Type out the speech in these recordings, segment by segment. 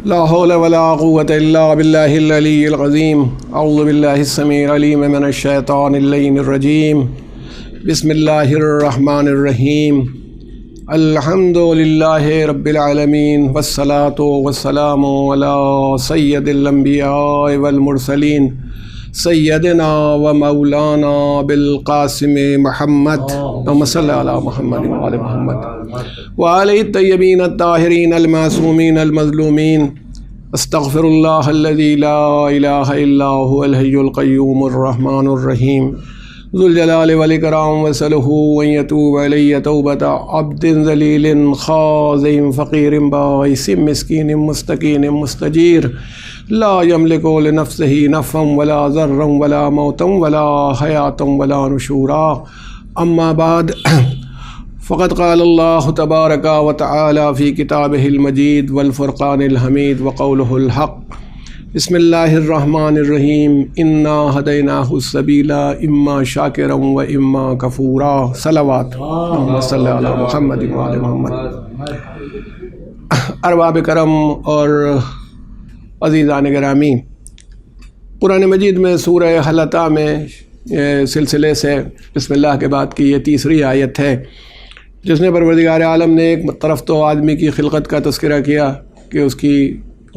لا حول ولا قوة إلا بالله العلي العظيم. أعوذ بالله السميع العليم من الشيطان اللعين الرجيم. بسم الله الرحمن الرحيم. الحمد لله رب العالمين والصلاة والسلام على سيد الأنبياء والمرسلين سیدنا و مولانا بالقاسم محمد اللهم صل علی محمد و آل محمد وآل الطیبین الطاہرین المعصومین المظلومین. استغفر اللہ الذی لا الہ الا هو الحی القیوم الرحمن الرحیم ذو الجلال والاکرام واسألہ ان یتوب علی توبۃ عبد ذلیل خاضع فقیر بائس مسکین مستکین مستجیر لا یملک لنفسہ نفعا ولا ضرا ولا موتا ولا حیاتا ولا نشورا. اما بعد فقد قال اللہ تبارک و تعالی فی کتابہ المجید والفرقان الحمید وقولہ الحق. بسم اللہ الرحمن الرحیم. انا ہدیناہ السبیل اما شاکرا و اما کفورا. صلوات اللہم صلی علی محمد و آل محمد. ارباب کرم اور عزیزان گرامی، قرآن مجید میں سورہ حلطہ میں سلسلے سے بسم اللہ کے بعد کی یہ تیسری آیت ہے، جس نے پروردگار عالم نے ایک طرف تو آدمی کی خلقت کا تذکرہ کیا کہ اس کی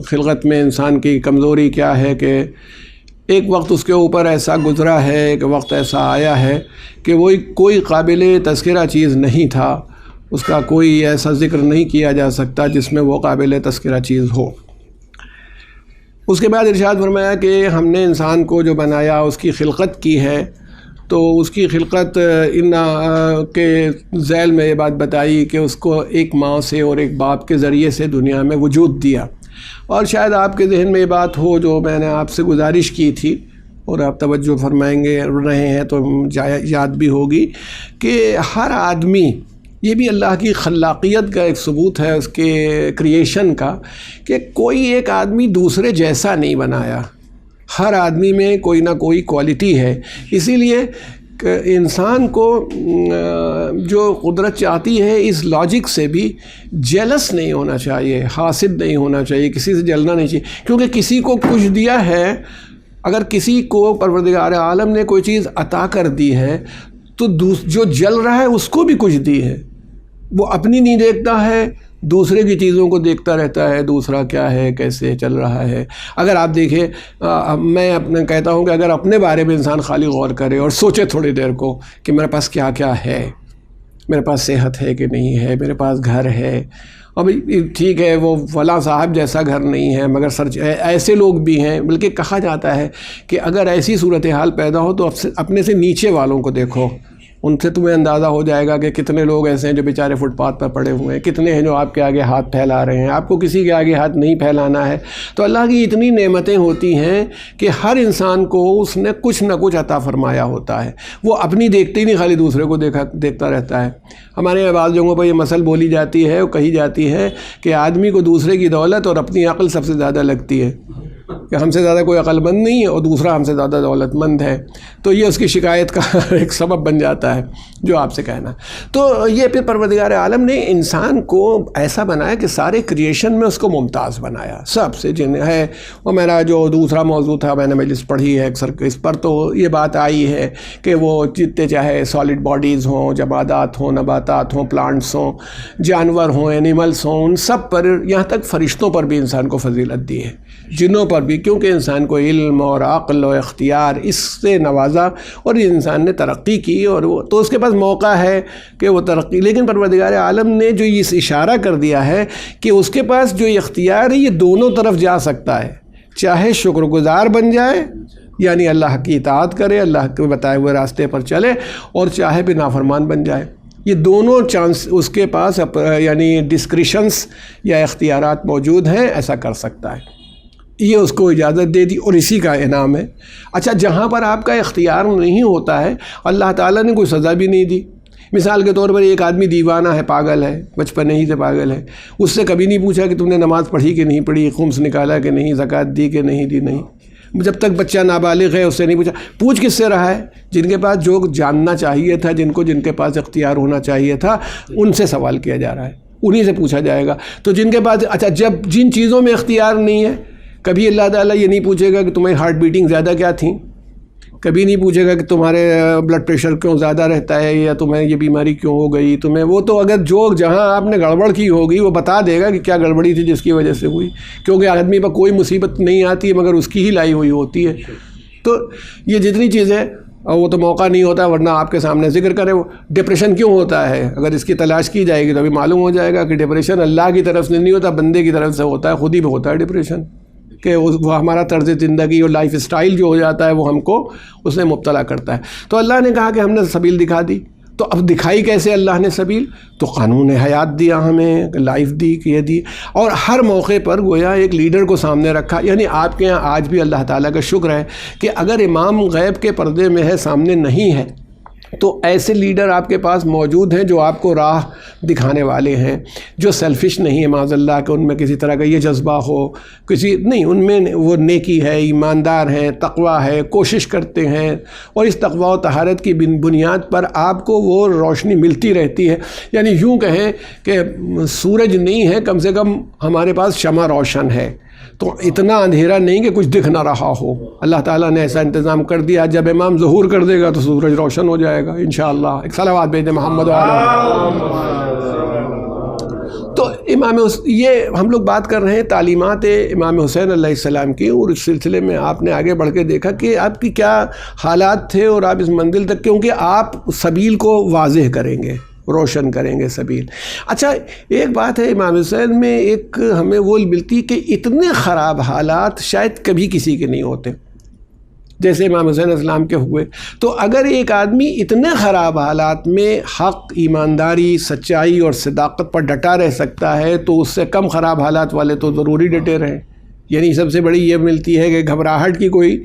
خلقت میں انسان کی کمزوری کیا ہے، کہ ایک وقت اس کے اوپر ایسا گزرا ہے، ایک وقت ایسا آیا ہے کہ وہ کوئی قابل تذکرہ چیز نہیں تھا، اس کا کوئی ایسا ذکر نہیں کیا جا سکتا جس میں وہ قابل تذکرہ چیز ہو. اس کے بعد ارشاد فرمایا کہ ہم نے انسان کو جو بنایا اس کی خلقت کی ہے، تو اس کی خلقت کے ذیل میں یہ بات بتائی کہ اس کو ایک ماں سے اور ایک باپ کے ذریعے سے دنیا میں وجود دیا. اور شاید آپ کے ذہن میں یہ بات ہو جو میں نے آپ سے گزارش کی تھی اور آپ توجہ فرمائیں گے رہے ہیں تو یاد بھی ہوگی کہ ہر آدمی، یہ بھی اللہ کی خلاقیت کا ایک ثبوت ہے اس کے کریشن کا، کہ کوئی ایک آدمی دوسرے جیسا نہیں بنایا. ہر آدمی میں کوئی نہ کوئی کوالٹی ہے. اسی لیے انسان کو جو قدرت چاہتی ہے اس لاجک سے بھی جیلس نہیں ہونا چاہیے، حاسد نہیں ہونا چاہیے، کسی سے جلنا نہیں چاہیے، کیونکہ کسی کو کچھ دیا ہے. اگر کسی کو پروردگار عالم نے کوئی چیز عطا کر دی ہے تو جو جل رہا ہے اس کو بھی کچھ دی ہے. وہ اپنی نہیں دیکھتا ہے، دوسرے کی چیزوں کو دیکھتا رہتا ہے، دوسرا کیا ہے، کیسے چل رہا ہے. اگر آپ دیکھیں، میں اپنے کہتا ہوں کہ اگر اپنے بارے میں انسان خالی غور کرے اور سوچے تھوڑی دیر کو کہ میرے پاس کیا کیا ہے، میرے پاس صحت ہے کہ نہیں ہے، میرے پاس گھر ہے. اب ٹھیک ہے وہ فلاں صاحب جیسا گھر نہیں ہے، مگر ایسے لوگ بھی ہیں. بلکہ کہا جاتا ہے کہ اگر ایسی صورتحال پیدا ہو تو اپنے سے نیچے والوں کو دیکھو، ان سے تمہیں اندازہ ہو جائے گا کہ کتنے لوگ ایسے ہیں جو بیچارے فٹ پاتھ پر پڑے ہوئے ہیں، کتنے ہیں جو آپ کے آگے ہاتھ پھیلا رہے ہیں. آپ کو کسی کے آگے ہاتھ نہیں پھیلانا ہے. تو اللہ کی اتنی نعمتیں ہوتی ہیں کہ ہر انسان کو اس نے کچھ نہ کچھ عطا فرمایا ہوتا ہے. وہ اپنی دیکھتے ہی نہیں، خالی دوسرے کو دیکھتا رہتا ہے. ہمارے یہاں بعض جگہوں پر یہ مثل بولی جاتی ہے اور کہی جاتی ہے کہ آدمی کو دوسرے کی دولت اور اپنی عقل سب سے زیادہ لگتی ہے، کہ ہم سے زیادہ کوئی عقل مند نہیں ہے اور دوسرا ہم سے زیادہ دولت مند ہے. تو یہ اس کی شکایت کا ایک سبب بن جاتا ہے جو آپ سے کہنا. تو یہ پھر پروردگار عالم نے انسان کو ایسا بنایا کہ سارے کریشن میں اس کو ممتاز بنایا. سب سے جن ہے وہ میرا جو دوسرا موضوع تھا میں نے مجلس پڑھی ہے اکثر اس پر، تو یہ بات آئی ہے کہ وہ جتنے چاہے سالڈ باڈیز ہوں، جمادات ہوں، نباتات ہوں، پلانٹس ہوں، جانور ہوں، اینیملس ہوں، ان سب پر، یہاں تک فرشتوں پر بھی انسان کو فضیلت دی ہے، جنوں پر بھی، کیونکہ انسان کو علم اور عقل و اختیار اس سے نوازا اور انسان نے ترقی کی، اور وہ تو اس کے پاس موقع ہے کہ وہ ترقی. لیکن پروردگار عالم نے جو یہ اشارہ کر دیا ہے کہ اس کے پاس جو اختیار ہے یہ دونوں طرف جا سکتا ہے، چاہے شکر گزار بن جائے یعنی اللہ کی اطاعت کرے، اللہ کے بتائے ہوئے راستے پر چلے، اور چاہے بھی نافرمان بن جائے. یہ دونوں چانس اس کے پاس یعنی ڈسکریشنس یا اختیارات موجود ہیں، ایسا کر سکتا ہے. یہ اس کو اجازت دے دی اور اسی کا انعام ہے. اچھا، جہاں پر آپ کا اختیار نہیں ہوتا ہے اللہ تعالیٰ نے کوئی سزا بھی نہیں دی. مثال کے طور پر ایک آدمی دیوانہ ہے، پاگل ہے، بچپن ہی سے پاگل ہے، اس سے کبھی نہیں پوچھا کہ تم نے نماز پڑھی کہ نہیں پڑھی، خمس نکالا کہ نہیں، زکوٰۃ دی کہ نہیں دی. نہیں، جب تک بچہ نابالغ ہے اس سے نہیں پوچھا. پوچھ کس سے رہا ہے؟ جن کے پاس جو جاننا چاہیے تھا، جن کے پاس اختیار ہونا چاہیے تھا، ان سے سوال کیا جا رہا ہے. انہی سے پوچھا جائے گا. تو جن کے پاس اچھا جب جن چیزوں میں اختیار نہیں ہے، کبھی اللہ تعالیٰ یہ نہیں پوچھے گا کہ تمہیں ہارٹ بیٹنگ زیادہ کیا تھیں، کبھی نہیں پوچھے گا کہ تمہارے بلڈ پریشر کیوں زیادہ رہتا ہے یا تمہیں یہ بیماری کیوں ہو گئی تمہیں. وہ تو اگر جو جہاں آپ نے گڑبڑ کی ہوگی وہ بتا دے گا کہ کیا گڑبڑی تھی جس کی وجہ سے ہوئی، کیونکہ آدمی پر کوئی مصیبت نہیں آتی ہے مگر اس کی ہی لائی ہوئی ہوتی ہے. تو یہ جتنی چیزیں وہ تو موقع نہیں ہوتا، ورنہ آپ کے سامنے ذکر کرے. وہ ڈپریشن کیوں ہوتا ہے اگر اس کی تلاش کی جائے گی تو ابھی معلوم ہو جائے گا کہ ڈپریشن اللہ کی طرف سے نہیں ہوتا، بندے کی طرف سے ہوتا ہے. خود ہی ہوتا ہے ڈپریشن کہ وہ ہمارا طرز زندگی اور لائف اسٹائل جو ہو جاتا ہے وہ ہم کو اس میں مبتلا کرتا ہے. تو اللہ نے کہا کہ ہم نے سبیل دکھا دی. تو اب دکھائی کیسے اللہ نے سبیل؟ تو قانون حیات دیا ہمیں، لائف دی کہ یہ دی، اور ہر موقع پر گویا ایک لیڈر کو سامنے رکھا. یعنی آپ کے یہاں آج بھی اللہ تعالیٰ کا شکر ہے کہ اگر امام غیب کے پردے میں ہے، سامنے نہیں ہے، تو ایسے لیڈر آپ کے پاس موجود ہیں جو آپ کو راہ دکھانے والے ہیں، جو سیلفش نہیں ہے معاذ اللہ کہ ان میں کسی طرح کا یہ جذبہ ہو، کسی نہیں، ان میں وہ نیکی ہے، ایماندار ہیں، تقوی ہے، کوشش کرتے ہیں، اور اس تقوی و طہارت کی بنیاد پر آپ کو وہ روشنی ملتی رہتی ہے. یعنی یوں کہیں کہ سورج نہیں ہے، کم سے کم ہمارے پاس شمع روشن ہے، تو اتنا اندھیرا نہیں کہ کچھ دکھ نہ رہا ہو. اللہ تعالیٰ نے ایسا انتظام کر دیا، جب امام ظہور کر دے گا تو سورج روشن ہو جائے گا انشاءاللہ. ایک صلوات بھیج دیں محمد علیہ. تو یہ ہم لوگ بات کر رہے ہیں تعلیمات امام حسین علیہ السلام کی، اور اس سلسلے میں آپ نے آگے بڑھ کے دیکھا کہ آپ کی کیا حالات تھے اور آپ اس منزل تک، کیونکہ آپ سبیل کو واضح کریں گے، روشن کریں گے سبیل. اچھا ایک بات ہے امام حسین میں ایک ہمیں وہ ملتی کہ اتنے خراب حالات شاید کبھی کسی کے نہیں ہوتے جیسے امام حسین اسلام کے ہوئے. تو اگر ایک آدمی اتنے خراب حالات میں حق، ایمانداری، سچائی اور صداقت پر ڈٹا رہ سکتا ہے تو اس سے کم خراب حالات والے تو ضروری ڈٹے رہیں. یعنی سب سے بڑی یہ ملتی ہے کہ گھبراہٹ کی کوئی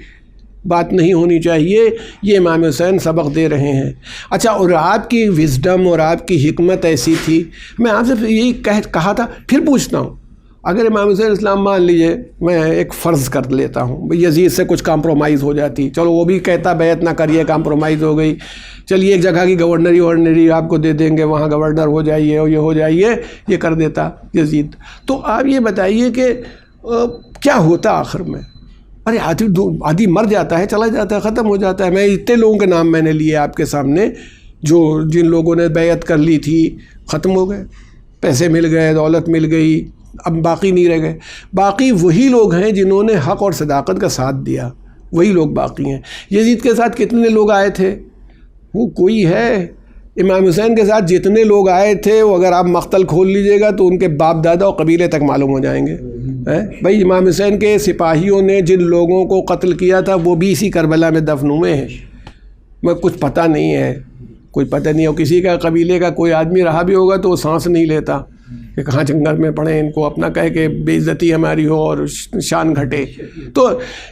بات نہیں ہونی چاہیے. یہ امام حسین سبق دے رہے ہیں. اچھا اور آپ کی وزڈم اور آپ کی حکمت ایسی تھی. میں آپ سے یہی کہا تھا، پھر پوچھتا ہوں، اگر امام حسین اسلام مان لیجئے میں ایک فرض کر لیتا ہوں یزید سے کچھ کمپرومائز ہو جاتی، چلو وہ بھی کہتا بیعت نہ کریے، کمپرومائز ہو گئی، چلیے ایک جگہ کی گورنری آپ کو دے دیں گے، وہاں گورنر ہو جائیے اور یہ ہو جائیے، یہ کر دیتا یزید. تو آپ یہ بتائیے کہ کیا ہوتا آخر میں؟ ارے آدھی مر جاتا ہے، چلا جاتا ہے، ختم ہو جاتا ہے. میں اتنے لوگوں کے نام میں نے لیے آپ کے سامنے جن لوگوں نے بیعت کر لی تھی، ختم ہو گئے، پیسے مل گئے، دولت مل گئی، اب باقی نہیں رہ گئے. باقی وہی لوگ ہیں جنہوں نے حق اور صداقت کا ساتھ دیا، وہی لوگ باقی ہیں. یزید کے ساتھ کتنے لوگ آئے تھے؟ وہ کوئی ہے. امام حسین کے ساتھ جتنے لوگ آئے تھے وہ اگر آپ مقتل کھول لیجئے گا تو ان کے باپ دادا اور قبیلے تک معلوم ہو جائیں گے. بھائی امام حسین کے سپاہیوں نے جن لوگوں کو قتل کیا تھا وہ بھی اسی کربلا میں دفن ہوئے ہیں. میں کچھ پتہ نہیں ہے، کوئی پتہ نہیں ہو کسی کا قبیلے کا کوئی آدمی رہا بھی ہوگا تو وہ سانس نہیں لیتا کہ کہاں جنگل میں پڑے، ان کو اپنا کہے کہ بے عزتی ہماری ہو اور شان گھٹے. تو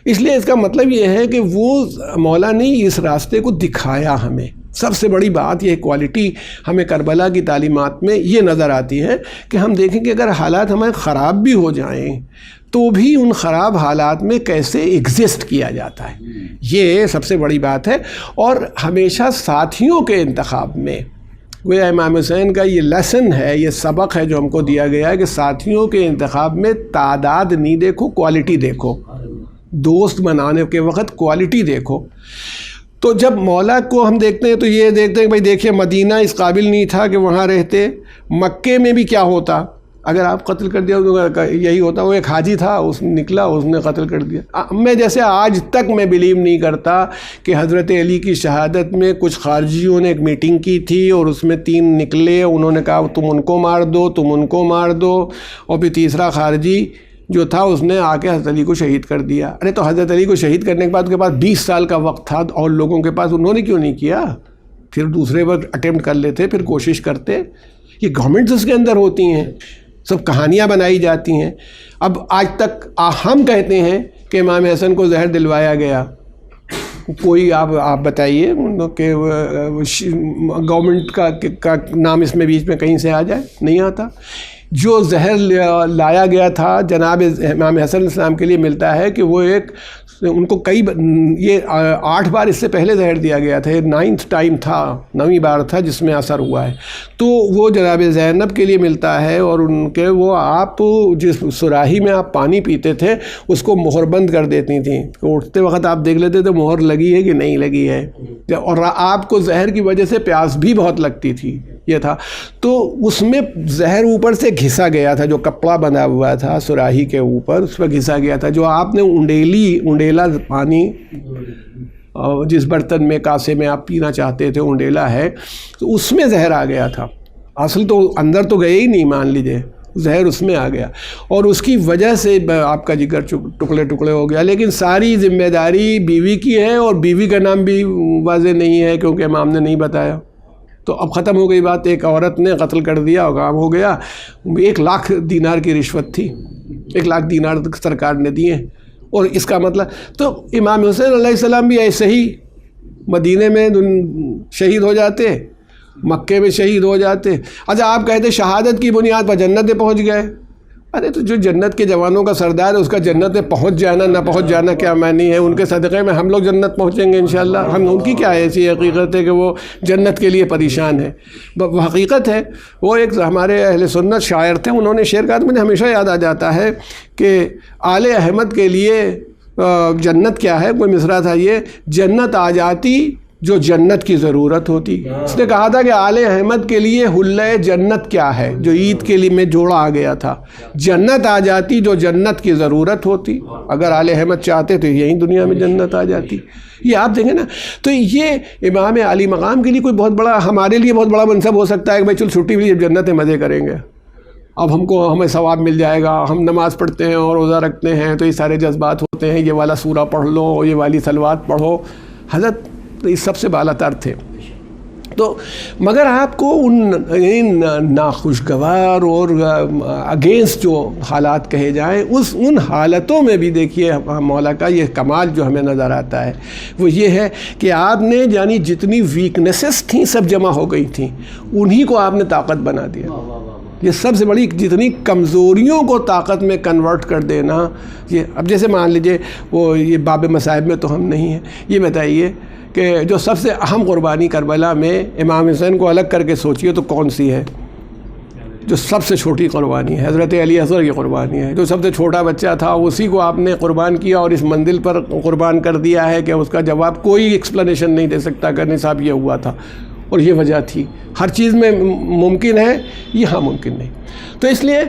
اس لیے اس کا مطلب یہ ہے کہ وہ مولا نے اس راستے کو دکھایا ہمیں. سب سے بڑی بات یہ کوالٹی ہمیں کربلا کی تعلیمات میں یہ نظر آتی ہے کہ ہم دیکھیں کہ اگر حالات ہمیں خراب بھی ہو جائیں تو بھی ان خراب حالات میں کیسے ایگزسٹ کیا جاتا ہے، یہ سب سے بڑی بات ہے. اور ہمیشہ ساتھیوں کے انتخاب میں گویا امام حسین کا یہ لیسن ہے، یہ سبق ہے جو ہم کو دیا گیا ہے کہ ساتھیوں کے انتخاب میں تعداد نہیں دیکھو، کوالٹی دیکھو. دوست بنانے کے وقت کوالٹی دیکھو. تو جب مولا کو ہم دیکھتے ہیں تو یہ دیکھتے ہیں کہ بھائی دیکھیے مدینہ اس قابل نہیں تھا کہ وہاں رہتے، مکے میں بھی کیا ہوتا اگر آپ قتل کر دیا تو یہی ہوتا. وہ ایک حاجی تھا، اس نکلا، اس نے قتل کر دیا. میں جیسے آج تک میں بلیو نہیں کرتا کہ حضرت علی کی شہادت میں کچھ خارجیوں نے ایک میٹنگ کی تھی اور اس میں 3 نکلے، انہوں نے کہا تم ان کو مار دو، تم ان کو مار دو، اور پھر تیسرا خارجی جو تھا اس نے آ کے حضرت علی کو شہید کر دیا. ارے تو حضرت علی کو شہید کرنے کے بعد ان کے پاس 20 سال کا وقت تھا اور لوگوں کے پاس، انہوں نے کیوں نہیں کیا؟ پھر دوسرے پر اٹیمپٹ کر لیتے، پھر کوشش کرتے. یہ گورنمنٹس اس کے اندر ہوتی ہیں، سب کہانیاں بنائی جاتی ہیں. اب آج تک ہم کہتے ہیں کہ امام حسن کو زہر دلوایا گیا. کوئی آپ بتائیے کہ گورنمنٹ کا نام اس میں بیچ میں کہیں سے آ جائے؟ نہیں آتا. جو زہر لایا گیا تھا جناب امام حسن السلام کے لیے ملتا ہے کہ وہ ایک ان کو یہ 8 بار اس سے پہلے زہر دیا گیا تھا، 9th ٹائم تھا، 9ویں بار تھا جس میں اثر ہوا ہے. تو وہ جناب زینب کے لیے ملتا ہے، اور ان کے وہ آپ جس سراہی میں آپ پانی پیتے تھے اس کو مہر بند کر دیتی تھیں. اٹھتے وقت آپ دیکھ لیتے تھے مہر لگی ہے کہ نہیں لگی ہے، اور آپ کو زہر کی وجہ سے پیاس بھی بہت لگتی تھی. یہ تھا تو اس میں زہر اوپر سے گھسا گیا تھا، جو کپڑا بنا ہوا تھا سراہی کے اوپر اس پہ گھسا گیا تھا. جو آپ نے انڈیلا پانی جس برتن میں کاسے میں آپ پینا چاہتے تھے انڈیلا ہے، تو اس میں زہر آ گیا تھا. اصل تو اندر تو گئے ہی نہیں، مان لیجئے زہر اس میں آ گیا، اور اس کی وجہ سے آپ کا جگر ٹکڑے ٹکڑے ہو گیا. لیکن ساری ذمہ داری بیوی کی ہے، اور بیوی کا نام بھی واضح نہیں ہے کیونکہ امام نے نہیں بتایا. تو اب ختم ہو گئی بات. ایک عورت نے قتل کر دیا اور کام ہو گیا. 1,00,000 دینار کی رشوت تھی، 1,00,000 دینار سرکار نے دیے. اور اس کا مطلب تو امام حسین علیہ السلام بھی ایسے ہی مدینے میں شہید ہو جاتے، مکے میں شہید ہو جاتے. اچھا آپ کہتے شہادت کی بنیاد پر جنت میں پہنچ گئے. ارے تو جو جنت کے جوانوں کا سردار ہے اس کا جنت میں پہنچ جانا نہ پہنچ جانا کیا معنی ہے؟ ان کے صدقے میں ہم لوگ جنت پہنچیں گے انشاءاللہ. ہم ان کی کیا ایسی حقیقت ہے کہ وہ جنت کے لیے پریشان ہے؟ وہ حقیقت ہے. وہ ایک ہمارے اہل سنت شاعر تھے، انہوں نے شعر کہا تو مجھے ہمیشہ یاد آ جاتا ہے کہ آل احمد کے لیے جنت کیا ہے. کوئی مصرع تھا یہ: جنت آ جاتی جو جنت کی ضرورت ہوتی. اس نے کہا تھا کہ آل احمد کے لیے حلہ جنت کیا ہے، جو عید کے لیے میں جوڑا آ گیا تھا. جنت آ جاتی جو جنت کی ضرورت ہوتی. اگر آل احمد چاہتے تو یہیں دنیا میں جنت آ جاتی. یہ آپ دیکھیں نا. تو یہ امام علی مقام کے لیے کوئی بہت بڑا، ہمارے لیے بہت بڑا منصب ہو سکتا ہے کہ بھائی چل چھٹی بھی جنت میں مزے کریں گے، اب ہمیں ثواب مل جائے گا، ہم نماز پڑھتے ہیں اور روزہ رکھتے ہیں تو یہ سارے جذبات ہوتے ہیں، یہ والا سورہ پڑھ لو، یہ والی صلوات پڑھو. حضرت اس سب سے بالا تر تھے. تو مگر آپ کو ان ناخوشگوار اور اگینسٹ جو حالات کہے جائیں، ان حالتوں میں بھی دیکھیے مولا کا یہ کمال جو ہمیں نظر آتا ہے وہ یہ ہے کہ آپ نے یعنی جتنی ویکنیسز تھیں سب جمع ہو گئی تھیں، انہی کو آپ نے طاقت بنا دیا. یہ سب سے بڑی جتنی کمزوریوں کو طاقت میں کنورٹ کر دینا. یہ اب جیسے مان لیجئے وہ یہ باب مصائب میں تو ہم نہیں ہیں. یہ بتائیے کہ جو سب سے اہم قربانی کربلا میں امام حسین کو الگ کر کے سوچیے تو کون سی ہے؟ جو سب سے چھوٹی قربانی ہے حضرت علی اصغر کی قربانی ہے. جو سب سے چھوٹا بچہ تھا اسی کو آپ نے قربان کیا اور اس منزل پر قربان کر دیا ہے کہ اس کا جواب کوئی ایکسپلینیشن نہیں دے سکتا کہ صاحب یہ ہوا تھا. اور یہ وجہ تھی. ہر چیز میں ممکن ہے، یہاں ممکن نہیں. تو اس لیے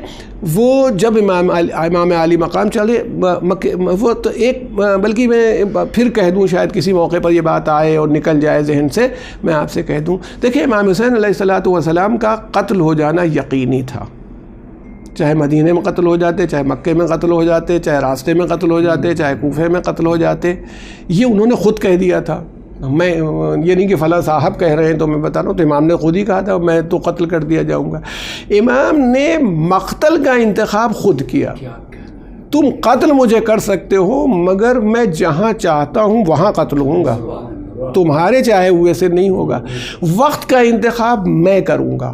وہ جب امام علی مقام چلے وہ تو ایک، بلکہ میں پھر کہہ دوں شاید کسی موقع پر یہ بات آئے اور نکل جائے ذہن سے، میں آپ سے کہہ دوں. دیکھیں امام حسین علیہ السلام کا قتل ہو جانا یقینی تھا. چاہے مدینے میں قتل ہو جاتے، چاہے مکے میں قتل ہو جاتے، چاہے راستے میں قتل ہو جاتے، چاہے کوفے میں قتل ہو جاتے. یہ انہوں نے خود کہہ دیا تھا. میں یہ نہیں کہ فلاں صاحب کہہ رہے ہیں تو میں بتا رہا ہوں، تو امام نے خود ہی کہا تھا میں تو قتل کر دیا جاؤں گا. امام نے مقتل کا انتخاب خود کیا. تم قتل مجھے کر سکتے ہو مگر میں جہاں چاہتا ہوں وہاں قتل ہوں گا، تمہارے چاہے ہوئے سے نہیں ہوگا. وقت کا انتخاب میں کروں گا،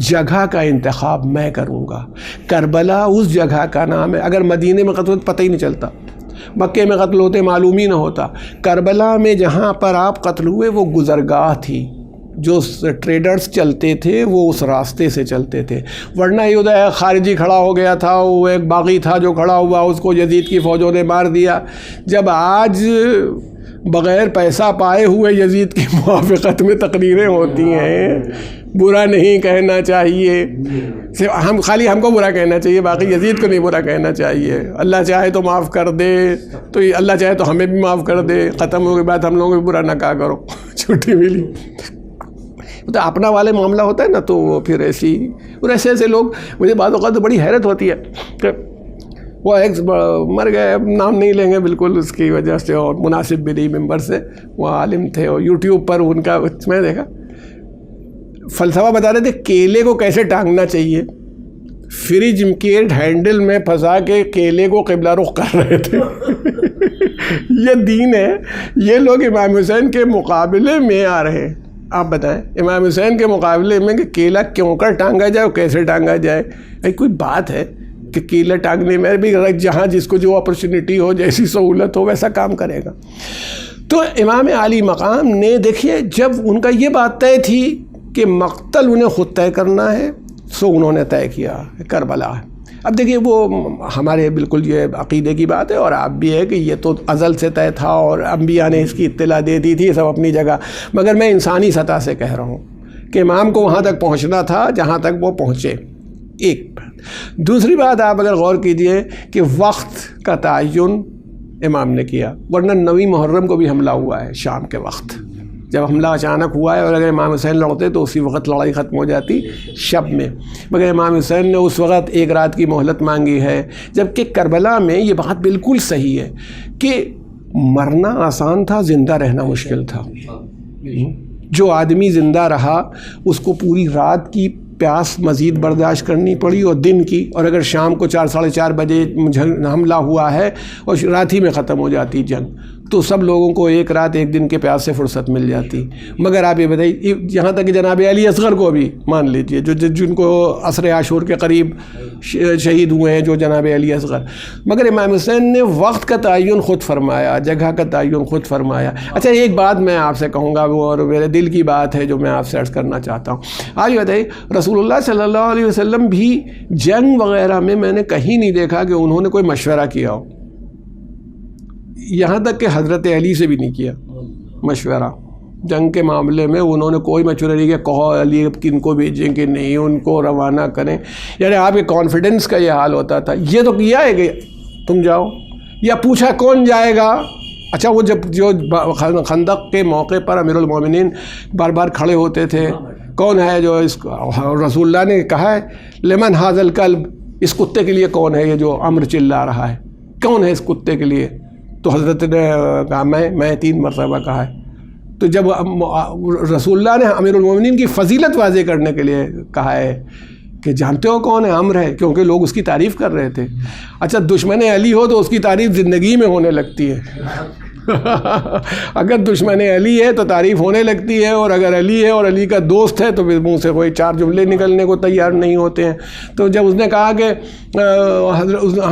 جگہ کا انتخاب میں کروں گا. کربلا اس جگہ کا نام ہے. اگر مدینے میں قتل پتہ ہی نہیں چلتا، مکے میں قتل ہوتے معلوم ہی نہ ہوتا. کربلا میں جہاں پر آپ قتل ہوئے وہ گزرگاہ تھی. جو ٹریڈرز چلتے تھے وہ اس راستے سے چلتے تھے، ورنہ یہ ادھر خارجی کھڑا ہو گیا تھا، وہ ایک باغی تھا جو کھڑا ہوا، اس کو یزید کی فوجوں نے مار دیا. جب آج بغیر پیسہ پائے ہوئے یزید کی موافقت میں تقریریں ہوتی ہیں، برا نہیں کہنا چاہیے، ہم کو برا کہنا چاہیے، باقی یزید کو نہیں برا کہنا چاہیے. اللہ چاہے تو معاف کر دے، تو اللہ چاہے تو ہمیں بھی معاف کر دے. ختم ہو گئی بات، ہم لوگوں کو برا نہ کہا کرو. چھٹی ملی تو اپنا والے معاملہ ہوتا ہے نا، تو وہ پھر ایسے لوگ، مجھے بعض اوقات تو بڑی حیرت ہوتی ہے کہ وہ ایک مر گئے، اب نام نہیں لیں گے بالکل اس کی وجہ سے، اور مناسب بھی نہیں ممبر سے، وہ عالم تھے اور یوٹیوب پر ان کا میں دیکھا فلسفہ بتا رہے تھے کیلے کو کیسے ٹانگنا چاہیے. فریج کے ہینڈل میں پھنسا کے کیلے کو قبلہ رخ کر رہے تھے. یہ دین ہے. یہ لوگ امام حسین کے مقابلے میں آ رہے ہیں. آپ بتائیں امام حسین کے مقابلے میں کہ کیلا کیوں کر ٹانگا جائے اور کیسے ٹانگا جائے؟ کوئی بات ہے؟ کہ کیلے ٹانگنے میں بھی جہاں جس کو جو اپرچونٹی ہو، جیسی سہولت ہو ویسا کام کرے گا۔ تو امام عالی مقام نے دیکھیے جب ان کا یہ بات طے تھی کہ مقتل انہیں خود طے کرنا ہے، سو انہوں نے طے کیا کربلا ہے۔ اب دیکھیے وہ ہمارے بالکل یہ عقیدے کی بات ہے، اور آپ بھی ہے کہ یہ تو ازل سے طے تھا اور انبیاء نے اس کی اطلاع دے دی تھی، سب اپنی جگہ، مگر میں انسانی سطح سے کہہ رہا ہوں کہ امام کو وہاں تک پہنچنا تھا جہاں تک وہ پہنچے، ایک بات۔ دوسری بات آپ اگر غور کیجئے کہ وقت کا تعین امام نے کیا، ورنہ 9 محرم کو بھی حملہ ہوا ہے شام کے وقت، جب حملہ اچانک ہوا ہے، اور اگر امام حسین لڑتے تو اسی وقت لڑائی ختم ہو جاتی شب میں، مگر امام حسین نے اس وقت 1 رات کی مہلت مانگی ہے۔ جبکہ کربلا میں یہ بات بالکل صحیح ہے کہ مرنا آسان تھا، زندہ رہنا مشکل تھا۔ جو آدمی زندہ رہا اس کو پوری رات کی پیاس مزید برداشت کرنی پڑی اور دن کی، اور اگر شام کو 4 ساڑھے 4 بجے حملہ ہوا ہے اور رات ہی میں ختم ہو جاتی جنگ، تو سب لوگوں کو 1 رات 1 دن کے پیاس سے فرصت مل جاتی۔ مگر آپ یہ بتائیے، یہاں تک کہ جناب علی اصغر کو بھی مان لیجئے، جن کو عصر عاشور کے قریب شہید ہوئے ہیں، جو جناب علی اصغر، مگر امام حسین نے وقت کا تعین خود فرمایا، جگہ کا تعین خود فرمایا۔ اچھا ایک بات میں آپ سے کہوں گا، وہ اور میرے دل کی بات ہے جو میں آپ سے عرض کرنا چاہتا ہوں۔ آج بتائیے رسول اللہ صلی اللہ علیہ وسلم بھی جنگ وغیرہ میں میں نے کہیں نہیں دیکھا کہ انہوں نے کوئی مشورہ کیا ہو، یہاں تک کہ حضرت علی سے بھی نہیں کیا مشورہ جنگ کے معاملے میں۔ انہوں نے کوئی مشورہ نہیں کیا، کہو علی کن کو بھیجیں کہ نہیں ان کو روانہ کریں، یعنی آپ کے کانفیڈنس کا یہ حال ہوتا تھا۔ یہ تو کیا ہے کہ تم جاؤ، یا پوچھا کون جائے گا؟ اچھا وہ جب جو خندق کے موقع پر امیر المومنین بار بار کھڑے ہوتے تھے، کون ہے جو اس رسول اللہ نے کہا ہے لمن ھذا الکلب، اس کتے کے لیے کون ہے یہ جو امر چلا رہا ہے، کون ہے اس کتے کے لیے؟ تو حضرت نے کہا میں 3 مرتبہ کہا ہے۔ تو جب رسول اللہ نے امیر المومنین کی فضیلت واضح کرنے کے لیے کہا ہے کہ جانتے ہو کون ہے؟ عمرو ہے، کیونکہ لوگ اس کی تعریف کر رہے تھے۔ اچھا دشمن علی ہو تو اس کی تعریف زندگی میں ہونے لگتی ہے اگر دشمن علی ہے تو تعریف ہونے لگتی ہے، اور اگر علی ہے اور علی کا دوست ہے تو پھر منہ سے کوئی 4 جملے نکلنے کو تیار نہیں ہوتے ہیں۔ تو جب اس نے کہا کہ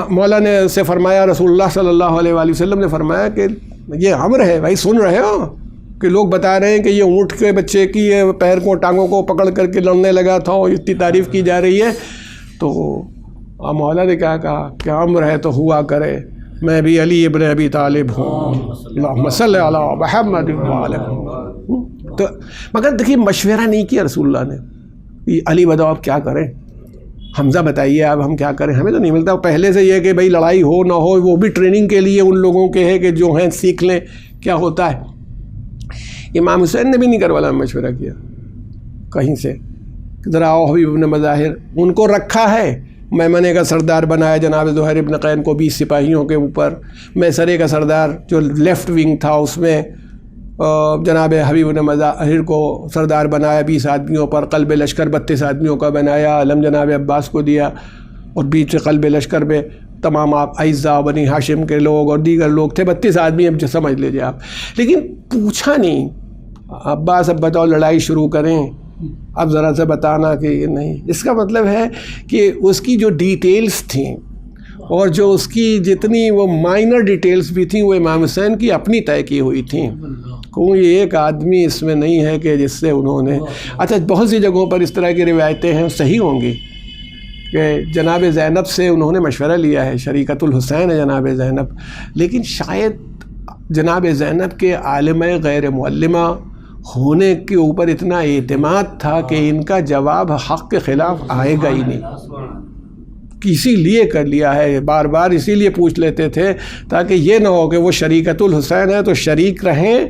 مولا نے سے فرمایا، رسول اللہ صلی اللہ علیہ وآلہ وسلم نے فرمایا کہ یہ عمرو ہے، بھائی سن رہے ہو کہ لوگ بتا رہے ہیں کہ یہ اونٹ کے بچے کی پیر کو ٹانگوں کو پکڑ کر کے لڑنے لگا تھا اور اتنی تعریف کی جا رہی ہے۔ تو مولا نے کیا کہا کہ عمرو ہے تو ہوا کرے، میں بھی علی ابن ابی طالب ہوں، اللہم صلی علی محمد وعلی۔ تو مگر دیکھیے مشورہ نہیں کیا رسول اللہ نے، علی بتاؤ آپ کیا کریں، حمزہ بتائیے اب ہم کیا کریں، ہمیں تو نہیں ملتا۔ پہلے سے یہ کہ بھئی لڑائی ہو نہ ہو، وہ بھی ٹریننگ کے لیے ان لوگوں کے ہے کہ جو ہیں سیکھ لیں کیا ہوتا ہے۔ امام حسین نے بھی نہیں کربلا میں مشورہ کیا کہیں سے، ذرا آؤ حبیب ابن مظاہر، ان کو رکھا ہے، میمنے کا سردار بنایا جناب زہیر ابن قین کو 20 سپاہیوں کے اوپر، میسرے کا سردار جو لیفٹ ونگ تھا اس میں جناب حبیب ابن مظاہر کو سردار بنایا 20 آدمیوں پر، قلب لشکر 32 آدمیوں کا بنایا، علم جناب عباس کو دیا، اور بیچ قلب لشکر میں تمام آپ اعزا بنی ہاشم کے لوگ اور دیگر لوگ تھے، 32 آدمی اب سمجھ لیجیے آپ۔ لیکن پوچھا نہیں، عباس اب بتاؤ لڑائی شروع کریں، اب ذرا سے بتانا کہ یہ نہیں۔ اس کا مطلب ہے کہ اس کی جو ڈیٹیلز تھیں اور جو اس کی جتنی وہ مائنر ڈیٹیلز بھی تھیں وہ امام حسین کی اپنی طے کی ہوئی تھیں، کوئی ایک آدمی اس میں نہیں ہے کہ جس سے انہوں نے۔ اچھا بہت سی جگہوں پر اس طرح کی روایتیں ہیں، صحیح ہوں گی کہ جناب زینب سے انہوں نے مشورہ لیا ہے، شریکۃ الحسین ہے جناب زینب، لیکن شاید جناب زینب کے عالمہ غیر معلمہ ہونے کے اوپر اتنا اعتماد تھا کہ ان کا جواب حق کے خلاف آئے گا ہی نہیں، اسی لیے کر لیا ہے، بار بار اسی لیے پوچھ لیتے تھے تاکہ یہ نہ ہو کہ وہ شریکۃ الحسین ہے تو شریک رہیں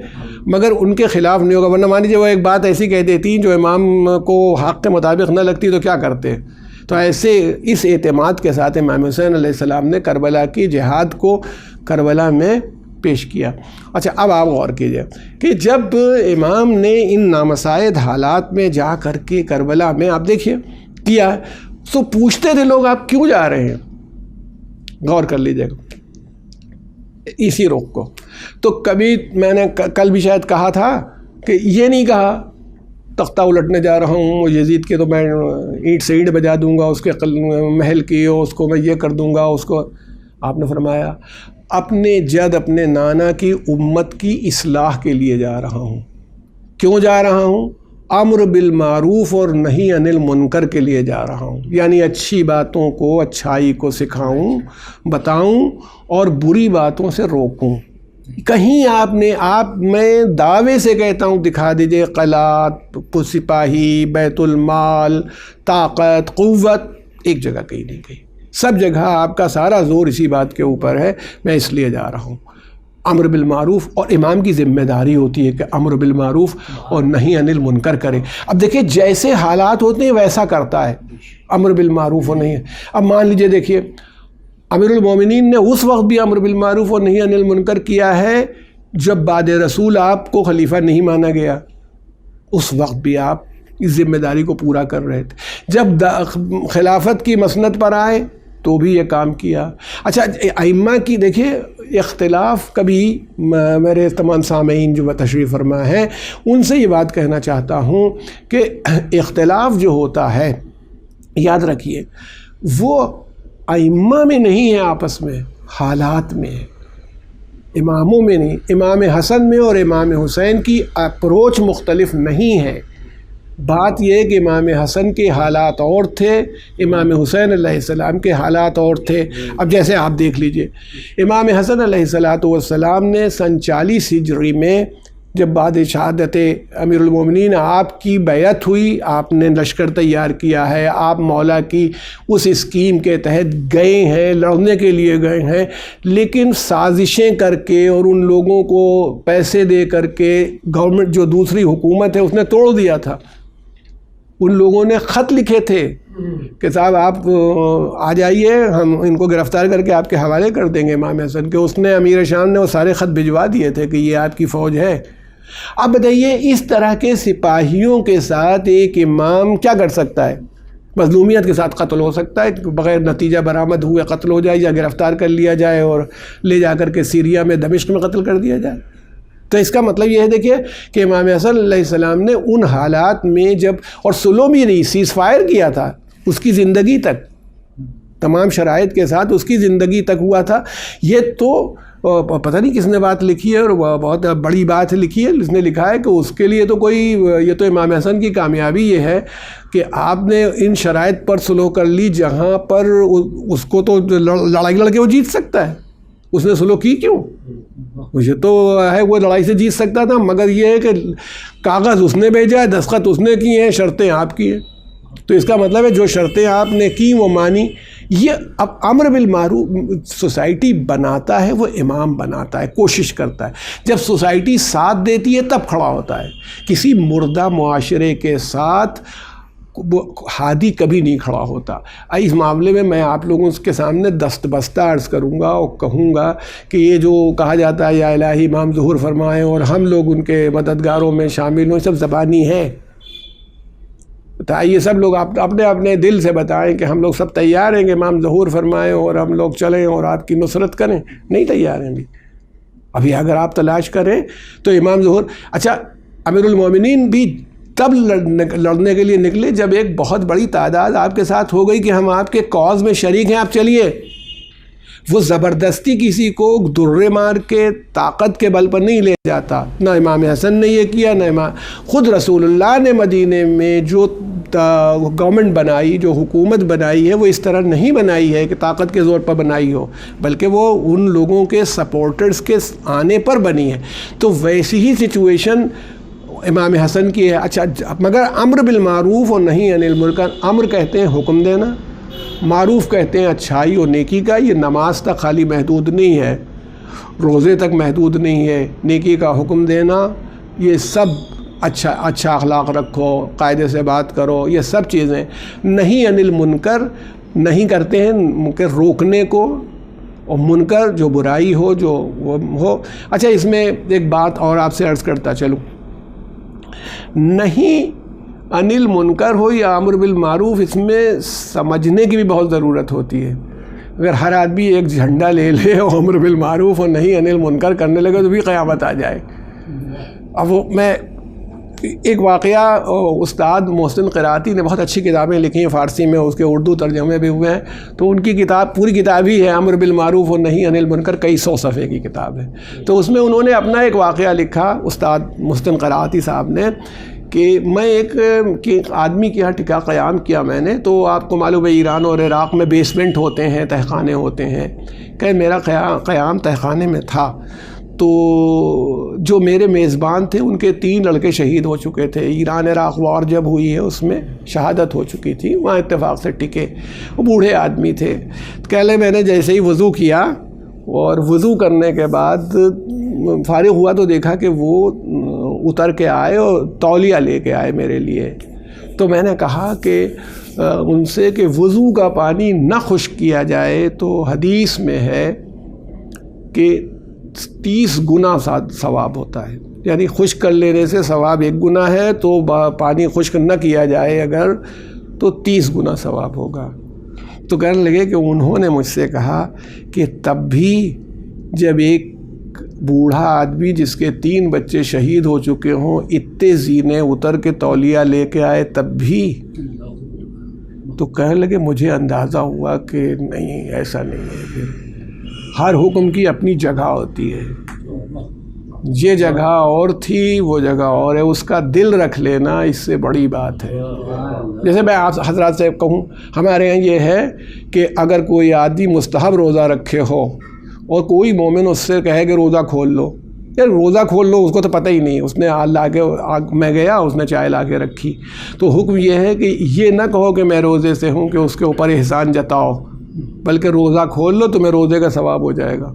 مگر ان کے خلاف نہیں ہوگا، ورنہ مان لیجیے وہ ایک بات ایسی کہہ دیتی جو امام کو حق کے مطابق نہ لگتی تو کیا کرتے۔ تو ایسے اس اعتماد کے ساتھ امام حسین علیہ السلام نے کربلا کی جہاد کو کربلا میں پیش کیا۔ اچھا اب آپ غور کیجئے کہ جب امام نے ان نامساعد حالات میں جا کر کے کربلا میں آپ دیکھیے کیا تو پوچھتے تھے لوگ آپ کیوں جا رہے ہیں، غور کر لیجئے گا اسی رخ کو۔ تو کبھی میں نے کل بھی شاید کہا تھا کہ یہ نہیں کہا تختہ الٹنے جا رہا ہوں یزید کے تو میں اینٹ سے اینٹ بجا دوں گا، اس کے محل کی اس کو میں یہ کر دوں گا اس کو. آپ نے فرمایا اپنے جد اپنے نانا کی امت کی اصلاح کے لیے جا رہا ہوں. کیوں جا رہا ہوں؟ امر بالمعروف اور نہی عن المنکر کے لیے جا رہا ہوں. یعنی اچھی باتوں کو، اچھائی کو سکھاؤں، بتاؤں اور بری باتوں سے روکوں. کہیں میں دعوے سے کہتا ہوں دکھا دیجئے قلعات، سپاہی، بیت المال، طاقت، قوت، ایک جگہ کہیں نہیں گئی. سب جگہ آپ کا سارا زور اسی بات کے اوپر ہے، میں اس لیے جا رہا ہوں. امر بالمعروف، اور امام کی ذمہ داری ہوتی ہے کہ امر بالمعروف اور نہی عن المنکر کرے. اب دیکھیں جیسے حالات ہوتے ہیں ویسا کرتا ہے، امر بالمعروف اور نہیں. اب مان لیجئے دیکھیے امیر المومنین نے اس وقت بھی امر بالمعروف اور نہی عن المنکر کیا ہے جب بعد رسول آپ کو خلیفہ نہیں مانا گیا، اس وقت بھی آپ اس ذمہ داری کو پورا کر رہے تھے. جب خلافت کی مسند پر آئے تو بھی یہ کام کیا. اچھا ائمہ کی دیکھیے اختلاف، کبھی میرے تمام سامعین جو تشریف فرما ہیں ان سے یہ بات کہنا چاہتا ہوں کہ اختلاف جو ہوتا ہے یاد رکھیے وہ ائمہ میں نہیں ہے، آپس میں حالات میں ہے، اماموں میں نہیں. امام حسن میں اور امام حسین کی اپروچ مختلف نہیں ہے. بات یہ ہے کہ امام حسن کے حالات اور تھے، امام حسین علیہ السلام کے حالات اور تھے. اب جیسے آپ دیکھ لیجئے امام حسن علیہ السلام نے سن 40 ہجری میں جب بعد شہادت امیر المومنین آپ کی بیعت ہوئی، آپ نے لشکر تیار کیا ہے، آپ مولا کی اس اسکیم کے تحت گئے ہیں، لڑنے کے لیے گئے ہیں، لیکن سازشیں کر کے اور ان لوگوں کو پیسے دے کر کے گورنمنٹ جو دوسری حکومت ہے اس نے توڑ دیا تھا. ان لوگوں نے خط لکھے تھے کہ صاحب آپ آ جائیے، ہم ان کو گرفتار کر کے آپ کے حوالے کر دیں گے امام حسن کے. اس نے امیر شام نے وہ سارے خط بھجوا دیے تھے کہ یہ آپ کی فوج ہے. اب بتائیے اس طرح کے سپاہیوں کے ساتھ ایک امام کیا کر سکتا ہے؟ مظلومیت کے ساتھ قتل ہو سکتا ہے، بغیر نتیجہ برآمد ہوئے قتل ہو جائے یا گرفتار کر لیا جائے اور لے جا کر کے سیریا میں دمشق میں قتل کر دیا جائے. تو اس کا مطلب یہ ہے دیکھیے کہ امام حسن علیہ السلام نے ان حالات میں جب، اور سلو بھی نہیں، سیز فائر کیا تھا اس کی زندگی تک، تمام شرائط کے ساتھ اس کی زندگی تک ہوا تھا. یہ تو پتہ نہیں کس نے بات لکھی ہے اور بہت بڑی بات لکھی ہے. اس نے لکھا ہے کہ اس کے لیے تو کوئی، یہ تو امام حسن کی کامیابی یہ ہے کہ آپ نے ان شرائط پر سلو کر لی جہاں پر اس کو تو لڑائی لڑ کے وہ جیت سکتا ہے. اس نے سلو کی کیوں؟ مجھے تو ہے وہ لڑائی سے جیت سکتا تھا، مگر یہ ہے کہ کاغذ اس نے بھیجا ہے، دستخط اس نے کی ہیں، شرطیں آپ کی ہیں. تو اس کا مطلب ہے جو شرطیں آپ نے کی وہ مانی. یہ اب امر بالمعروف سوسائٹی بناتا ہے، وہ امام بناتا ہے، کوشش کرتا ہے. جب سوسائٹی ساتھ دیتی ہے تب کھڑا ہوتا ہے. کسی مردہ معاشرے کے ساتھ ہادی کبھی نہیں کھڑا ہوتا. اس معاملے میں میں آپ لوگوں کے سامنے دست بستہ عرض کروں گا اور کہوں گا کہ یہ جو کہا جاتا ہے یا الہی امام ظہور فرمائیں اور ہم لوگ ان کے مددگاروں میں شامل ہوں، سب زبانی ہے. یہ سب لوگ اپنے اپنے دل سے بتائیں کہ ہم لوگ سب تیار ہیں کہ امام ظہور فرمائیں اور ہم لوگ چلیں اور آپ کی نصرت کریں. نہیں تیار ہیں ابھی اگر آپ تلاش کریں تو امام ظہور. اچھا امیر المومنین بھی تب لڑنے کے لیے نکلے جب ایک بہت بڑی تعداد آپ کے ساتھ ہو گئی کہ ہم آپ کے کاز میں شریک ہیں، آپ چلیے. وہ زبردستی کسی کو درے مار کے طاقت کے بل پر نہیں لے جاتا. نہ امام حسن نے یہ کیا، نہ خود رسول اللہ نے مدینے میں جو گورنمنٹ بنائی، جو حکومت بنائی ہے، وہ اس طرح نہیں بنائی ہے کہ طاقت کے زور پر بنائی ہو، بلکہ وہ ان لوگوں کے سپورٹرز کے آنے پر بنی ہے. تو ویسی ہی سچویشن امام حسن کی ہے. اچھا مگر امر بالمعروف اور نہی عن المنکر، امر کہتے ہیں حکم دینا، معروف کہتے ہیں اچھائی اور نیکی کا. یہ نماز تک خالی محدود نہیں ہے، روزے تک محدود نہیں ہے. نیکی کا حکم دینا، یہ سب اچھا اخلاق رکھو، قاعدے سے بات کرو، یہ سب چیزیں. نہی عن المنکر نہیں کرتے ہیں منکر روکنے کو، اور منکر جو برائی ہو جو وہ ہو. اچھا اس میں ایک بات اور آپ سے عرض کرتا چلوں، نہیں عن المنکر ہو یا امر بالمعروف، اس میں سمجھنے کی بھی بہت ضرورت ہوتی ہے. اگر ہر آدمی ایک جھنڈا لے لے اور امر بالمعروف اور نہیں عن المنکر کرنے لگے تو بھی قیامت آ جائے. اب وہ میں ایک واقعہ استاد محسن قراتی نے بہت اچھی کتابیں لکھی ہیں فارسی میں، اس کے اردو ترجمے بھی ہوئے ہیں، تو ان کی کتاب پوری کتاب ہی ہے امر بالمعروف و نہی عن المنکر، کئی 100 صفحے کی کتاب ہے۔ تو اس میں انہوں نے اپنا ایک واقعہ لکھا استاد محسن قراتی صاحب نے کہ میں ایک آدمی کے یہاں ٹکا قیام کیا میں نے، تو آپ کو معلوم ہے ایران اور عراق میں بیسمنٹ ہوتے ہیں، تہخانے ہوتے ہیں، کہ میرا قیام تہخانے میں تھا۔ تو جو میرے میزبان تھے ان کے 3 لڑکے شہید ہو چکے تھے، ایران عراق وار جب ہوئی ہے اس میں شہادت ہو چکی تھی، وہاں اتفاق سے ٹکے، وہ بوڑھے آدمی تھے۔ کہہ لیں میں نے جیسے ہی وضو کیا اور وضو کرنے کے بعد فارغ ہوا تو دیکھا کہ وہ اتر کے آئے اور تولیہ لے کے آئے میرے لیے۔ تو میں نے کہا کہ ان سے کہ وضو کا پانی نہ خشک کیا جائے تو حدیث میں ہے کہ 30 گنا ثواب ہوتا ہے، یعنی خشک کر لینے سے ثواب 1 گنا ہے، تو پانی خشک نہ کیا جائے اگر تو 30 گنا ثواب ہوگا۔ تو کہنے لگے کہ انہوں نے مجھ سے کہا کہ تب بھی جب ایک بوڑھا آدمی جس کے 3 بچے شہید ہو چکے ہوں اتنے زینے اتر کے تولیہ لے کے آئے تب بھی، تو کہنے لگے مجھے اندازہ ہوا کہ نہیں ایسا نہیں ہے، پھر ہر حکم کی اپنی جگہ ہوتی ہے، یہ جگہ اور تھی وہ جگہ اور ہے، اس کا دل رکھ لینا اس سے بڑی بات ہے۔ جیسے میں آپ حضرات سے کہوں، ہمارے یہاں یہ ہے کہ اگر کوئی آدمی مستحب روزہ رکھے ہو اور کوئی مومن اس سے کہے کہ روزہ کھول لو، یار روزہ کھول لو، اس کو تو پتہ ہی نہیں، اس نے لا کے میں گیا اس نے چائے لا کے رکھی، تو حکم یہ ہے کہ یہ نہ کہو کہ میں روزے سے ہوں کہ اس کے اوپر احسان جتاؤ، بلکہ روزہ کھول لو تمہیں روزے کا ثواب ہو جائے گا،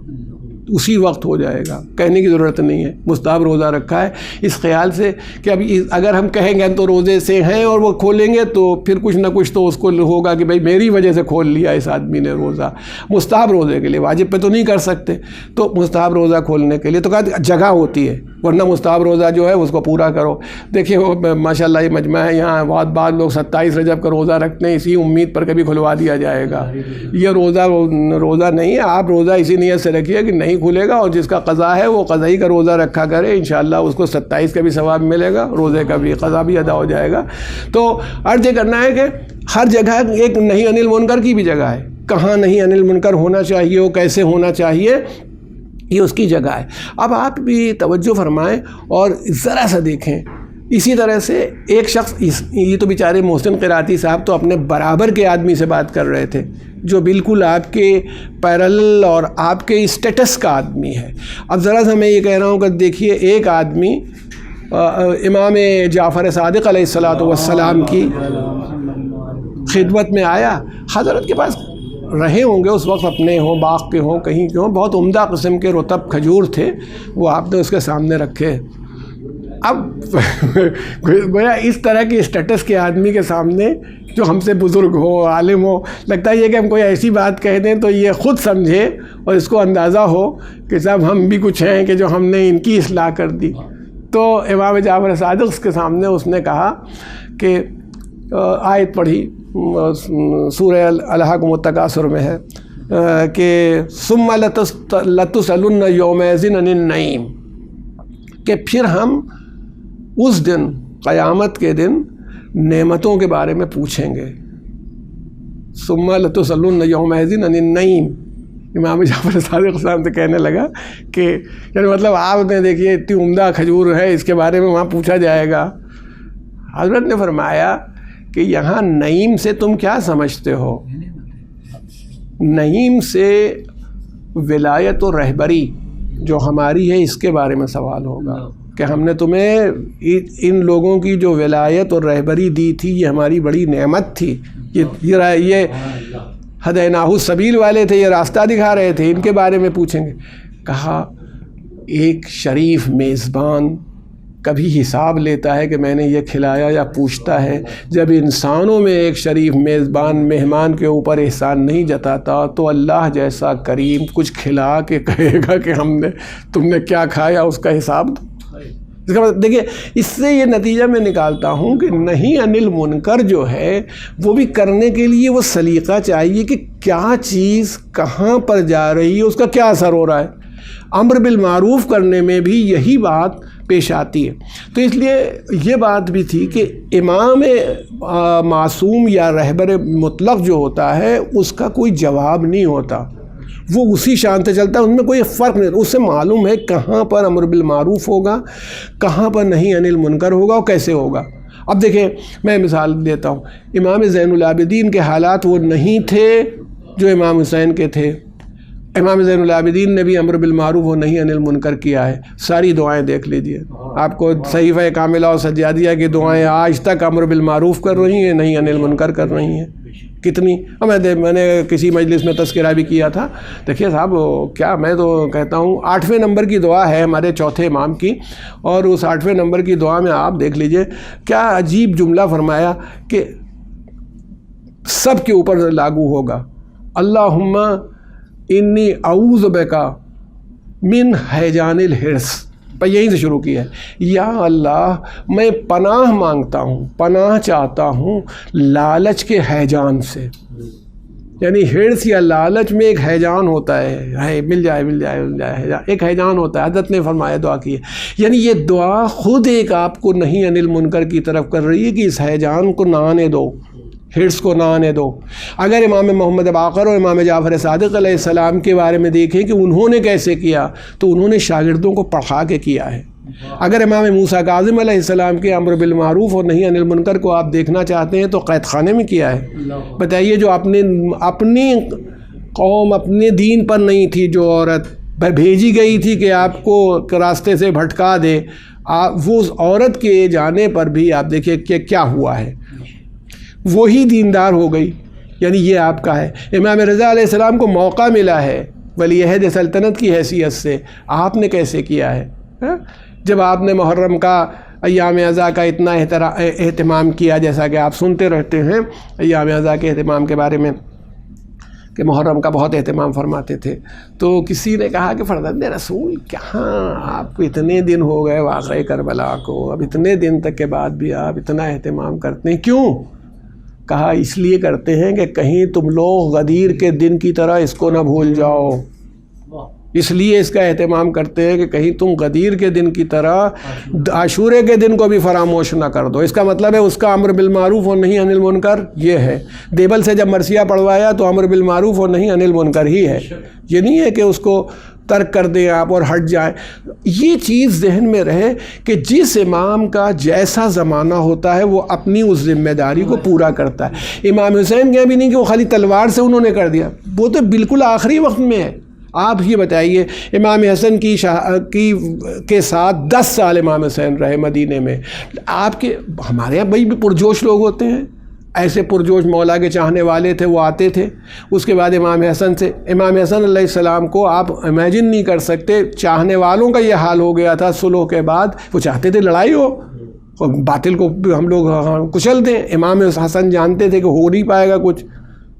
اسی وقت ہو جائے گا، کہنے کی ضرورت نہیں ہے، مستحب روزہ رکھا ہے، اس خیال سے کہ اب اگر ہم کہیں گے تو روزے سے ہیں اور وہ کھولیں گے تو پھر کچھ نہ کچھ تو اس کو ہوگا کہ بھئی میری وجہ سے کھول لیا اس آدمی نے روزہ، مستحب روزے کے لیے، واجب پہ تو نہیں کر سکتے، تو مستحب روزہ کھولنے کے لیے تو کہا جگہ ہوتی ہے، ورنہ مستحب روزہ جو ہے اس کو پورا کرو۔ دیکھیں ماشاءاللہ یہ مجمع ہے، یہاں بہت بعض لوگ 27 رجب کا روزہ رکھتے ہیں اسی امید پر کبھی کھلوا دیا جائے گا، یہ روزہ نہیں ہے، آپ روزہ اسی نیت سے رکھیے کہ نہیں کھلے گا، اور جس کا قضا ہے وہ قضائی کا روزہ رکھا کرے، انشاءاللہ اس کو 27 کا بھی ثواب ملے گا، روزے کا بھی قضا بھی ادا ہو جائے گا۔ تو عرض یہ کرنا ہے کہ ہر جگہ ایک نہی عن المنکر کی بھی جگہ ہے، کہاں نہی عن المنکر ہونا چاہیے وہ کیسے ہونا چاہیے یہ اس کی جگہ ہے۔ اب آپ بھی توجہ فرمائیں اور ذرا سا دیکھیں، اسی طرح سے ایک شخص، یہ تو بیچارے محسن قراتی صاحب تو اپنے برابر کے آدمی سے بات کر رہے تھے جو بالکل آپ کے پیرلل اور آپ کے اسٹیٹس کا آدمی ہے۔ اب ذرا سا میں یہ کہہ رہا ہوں کہ دیکھیے ایک آدمی امام جعفر صادق علیہ الصلاۃ والسلام کی خدمت میں آیا، حضرت کے پاس رہے ہوں گے اس وقت، اپنے ہوں باغ کے ہوں کہیں کے ہوں، بہت عمدہ قسم کے رطب کھجور تھے، وہ آپ نے اس کے سامنے رکھے۔ اب گویا اس طرح کے اسٹیٹس کے آدمی کے سامنے جو ہم سے بزرگ ہو عالم ہو، لگتا ہے یہ کہ ہم کوئی ایسی بات کہہ دیں تو یہ خود سمجھے اور اس کو اندازہ ہو کہ صاحب ہم بھی کچھ ہیں کہ جو ہم نے ان کی اصلاح کر دی۔ تو امام جعفر صادق کے سامنے اس نے کہا کہ آیت پڑھی، سورہ الہاکم التکاثر میں ہے کہ ثم لتسألن یومئذ عن النعیم، کہ پھر ہم اس دن قیامت کے دن نعمتوں کے بارے میں پوچھیں گے۔ ثم لتسألن یومئذ عن النعیم، امام جعفر صادق صاحب سے کہنے لگا کہ یعنی مطلب آپ نے دیکھیے اتنی عمدہ کھجور ہے اس کے بارے میں وہاں پوچھا جائے گا۔ حضرت نے فرمایا کہ یہاں نعیم سے تم کیا سمجھتے ہو؟ نعیم سے ولایت و رہبری جو ہماری ہے اس کے بارے میں سوال ہوگا کہ ہم نے تمہیں ان لوگوں کی جو ولایت اور رہبری دی تھی یہ ہماری بڑی نعمت تھی، یہ ہدیناہ السبیل والے تھے، یہ راستہ دکھا رہے تھے، ان کے بارے میں پوچھیں گے۔ کہا ایک شریف میزبان کبھی حساب لیتا ہے کہ میں نے یہ کھلایا یا پوچھتا ہے؟ جب انسانوں میں ایک شریف میزبان مہمان کے اوپر احسان نہیں جتاتا تو اللہ جیسا کریم کچھ کھلا کے کہے گا کہ تم نے کیا کھایا اس کا حساب۔ اس کا مطلب دیکھیے، اس سے یہ نتیجہ میں نکالتا ہوں کہ نہی عن المنکر جو ہے وہ بھی کرنے کے لیے وہ سلیقہ چاہیے کہ کیا چیز کہاں پر جا رہی ہے، اس کا کیا اثر ہو رہا ہے۔ امر بالمعروف کرنے میں بھی یہی بات پیش آتی ہے۔ تو اس لیے یہ بات بھی تھی کہ امام معصوم یا رہبر مطلق جو ہوتا ہے اس کا کوئی جواب نہیں ہوتا، وہ اسی شان سے چلتا ہے، ان میں کوئی فرق نہیں، اس سے معلوم ہے کہاں پر امر بالمعروف ہوگا، کہاں پر نہی عن المنکر ہوگا اور کیسے ہوگا۔ اب دیکھیں میں مثال دیتا ہوں، امام زین العابدین کے حالات وہ نہیں تھے جو امام حسین کے تھے۔ امام زین العابدین نے بھی امر بالمعروف و نہی عن المنکر کیا ہے، ساری دعائیں دیکھ لیجئے، آپ کو صحیفہ کاملہ اور سجادیہ کی دعائیں آج تک امر بالمعروف کر رہی ہیں، نہی عن المنکر کر رہی ہیں، کتنی۔ میں نے کسی مجلس میں تذکرہ بھی کیا تھا، دیکھیے صاحب کیا میں تو کہتا ہوں 8ویں نمبر کی دعا ہے ہمارے چوتھے امام کی، اور اس 8ویں نمبر کی دعا میں آپ دیکھ لیجئے کیا عجیب جملہ فرمایا کہ سب کے اوپر لاگو ہوگا، اللہم انی اعوذ بکا من ہیجان الحرص، پر یہیں سے شروع کیا ہے، یا اللہ میں پناہ مانگتا ہوں، پناہ چاہتا ہوں لالچ کے ہیجان سے، یعنی حرص یا لالچ میں ایک ہیجان ہوتا ہے، مل جائے مل جائے مل جائے، ایک ہیجان ہوتا ہے، حضرت نے فرمایا دعا کی ہے، یعنی یہ دعا خود ایک آپ کو نہی عن المنکر کی طرف کر رہی ہے کہ اس ہیجان کو نہ آنے دو، حرص کو نہ آنے دو۔ اگر امام محمد باقر اور امام جعفر صادق علیہ السلام کے بارے میں دیکھیں کہ انہوں نے کیسے کیا، تو انہوں نے شاگردوں کو پڑھا کے کیا ہے۔ اگر امام موسیٰ کاظم علیہ السلام کے امر بالمعروف اور نہی عن المنکر کو آپ دیکھنا چاہتے ہیں تو قید خانے میں کیا ہے۔ بتائیے جو اپنی قوم اپنے دین پر نہیں تھی، جو عورت بھیجی گئی تھی کہ آپ کو راستے سے بھٹکا دے، وہ اس عورت کے جانے پر بھی آپ دیکھیں کہ کیا ہوا ہے، وہی دیندار ہو گئی، یعنی یہ آپ کا ہے۔ امام رضا علیہ السلام کو موقع ملا ہے ولی عہد سلطنت کی حیثیت سے، آپ نے کیسے کیا ہے؟ جب آپ نے محرم کا ایام ازا کا اتنا اہتمام کیا، جیسا کہ آپ سنتے رہتے ہیں ایام ازا کے اہتمام کے بارے میں کہ محرم کا بہت اہتمام فرماتے تھے، تو کسی نے کہا کہ فرزند رسول کہاں آپ کو اتنے دن ہو گئے واقعہ کربلا کو، اب اتنے دن تک کے بعد بھی آپ اتنا اہتمام کرتے ہیں کیوں؟ کہا اس لیے کرتے ہیں کہ کہیں تم لوگ غدیر کے دن کی طرح اس کو نہ بھول جاؤ، اس لیے اس کا اہتمام کرتے ہیں کہ کہیں تم غدیر کے دن کی طرح عاشورے کے دن کو بھی فراموش نہ کر دو۔ اس کا مطلب ہے اس کا امر بالمعروف اور نہی عن المنکر یہ ہے۔ دیبل سے جب مرثیہ پڑھوایا تو امر بالمعروف اور نہی عن المنکر ہی ہے، یہ نہیں ہے کہ اس کو ترک کر دیں آپ اور ہٹ جائیں۔ یہ چیز ذہن میں رہے کہ جس امام کا جیسا زمانہ ہوتا ہے وہ اپنی اس ذمہ داری کو پورا کرتا ہے۔ امام حسین کیا بھی نہیں کہ وہ خالی تلوار سے انہوں نے کر دیا، وہ تو بالکل آخری وقت میں ہے۔ آپ یہ بتائیے امام حسن کے ساتھ 10 سال امام حسین رہے مدینے میں، آپ کے ہمارے یہاں بھائی بھی پرجوش لوگ ہوتے ہیں، ایسے پرجوش مولا کے چاہنے والے تھے، وہ آتے تھے۔ اس کے بعد امام حسن علیہ السلام کو آپ امیجن نہیں کر سکتے، چاہنے والوں کا یہ حال ہو گیا تھا صلح کے بعد، وہ چاہتے تھے لڑائی ہو اور باطل کو ہم لوگ کچل دیں۔ امام حسن جانتے تھے کہ ہو نہیں پائے گا کچھ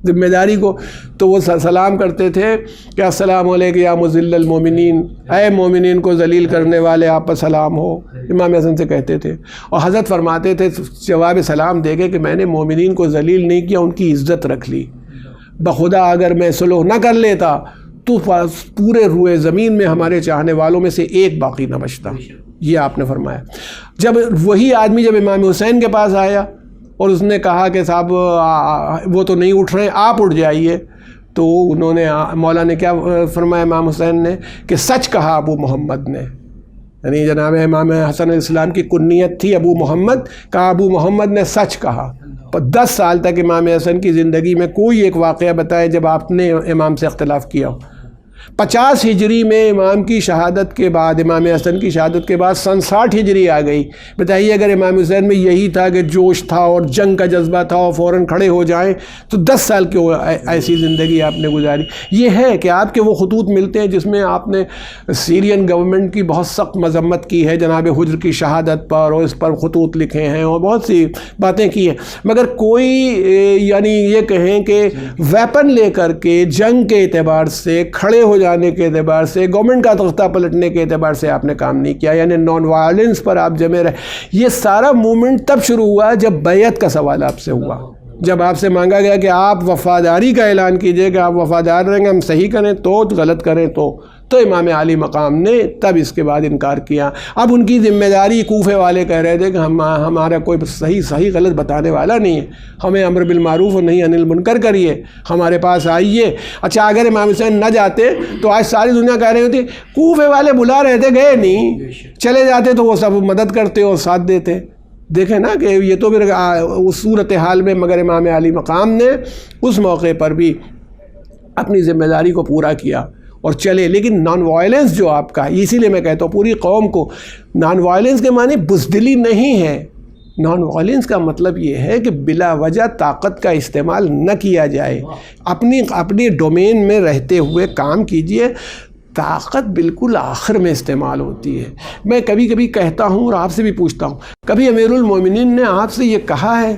ذمہ داری کو، تو وہ سلام کرتے تھے کہ السلام علیکم یا مذل المومنین، اے مومنین کو ذلیل کرنے والے آپ پر سلام ہو، امام حسن سے کہتے تھے۔ اور حضرت فرماتے تھے جواب سلام دے کے کہ میں نے مومنین کو ذلیل نہیں کیا، ان کی عزت رکھ لی، بخدا اگر میں صلح نہ کر لیتا تو پورے روئے زمین میں ہمارے چاہنے والوں میں سے ایک باقی نہ بچتا، یہ آپ نے فرمایا۔ جب وہی آدمی جب امام حسین کے پاس آیا اور اس نے کہا کہ صاحب وہ تو نہیں اٹھ رہے، آپ اٹھ جائیے، تو انہوں نے مولا نے کیا فرمایا امام حسین نے کہ سچ کہا ابو محمد نے، یعنی جناب امام حسن علیہ السلام کی کنیت تھی ابو محمد، کہا ابو محمد نے سچ کہا۔ 10 سال تک امام حسن کی زندگی میں کوئی ایک واقعہ بتائے جب آپ نے امام سے اختلاف کیا ہو۔ 50 ہجری میں امام کی شہادت کے بعد، امام حسن کی شہادت کے بعد سن 60 ہجری آ گئی۔ بتائیے اگر امام حسین میں یہی تھا کہ جوش تھا اور جنگ کا جذبہ تھا اور فوراً کھڑے ہو جائیں، تو 10 سال کی ایسی زندگی آپ نے گزاری۔ یہ ہے کہ آپ کے وہ خطوط ملتے ہیں جس میں آپ نے سیرین گورنمنٹ کی بہت سخت مذمت کی ہے، جناب حجر کی شہادت پر، اور اس پر خطوط لکھے ہیں اور بہت سی باتیں کی ہیں، مگر کوئی یعنی یہ کہیں کہ ویپن لے کر کے جنگ کے اعتبار سے، کھڑے ہو جانے کے اعتبار سے، گورنمنٹ کا تختہ پلٹنے کے اعتبار سے آپ نے کام نہیں کیا، یعنی نان وائلنس پر آپ جمے رہے۔ یہ سارا موومنٹ تب شروع ہوا جب بیعت کا سوال آپ سے ہوا، جب آپ سے مانگا گیا کہ آپ وفاداری کا اعلان کیجئے کہ آپ وفادار رہیں گے، ہم صحیح کریں تو غلط کریں تو تو امام عالی مقام نے تب اس کے بعد انکار کیا۔ اب ان کی ذمہ داری کوفے والے کہہ رہے تھے کہ ہمارا کوئی صحیح غلط بتانے والا نہیں ہے، ہمیں امر بالمعروف اور نہی عن المنکر کریے، ہمارے پاس آئیے۔ اچھا اگر امام حسین نہ جاتے تو آج ساری دنیا کہہ رہی ہوتی کوفے والے بلا رہے تھے گئے نہیں، چلے جاتے تو وہ سب مدد کرتے اور ساتھ دیتے۔ دیکھیں نا کہ یہ تو پھر اس صورتحال میں مگر امام عالی مقام نے اس موقع پر بھی اپنی ذمہ داری کو پورا کیا اور چلے۔ لیکن نان وائلنس جو آپ کا، اسی لیے میں کہتا ہوں پوری قوم کو، نان وائلنس کے معنی بزدلی نہیں ہے۔ نان وائلنس کا مطلب یہ ہے کہ بلا وجہ طاقت کا استعمال نہ کیا جائے، اپنی ڈومین میں رہتے ہوئے کام کیجئے۔ طاقت بالکل آخر میں استعمال ہوتی ہے۔ میں کبھی کبھی کہتا ہوں اور آپ سے بھی پوچھتا ہوں، کبھی امیر المومنین نے آپ سے یہ کہا ہے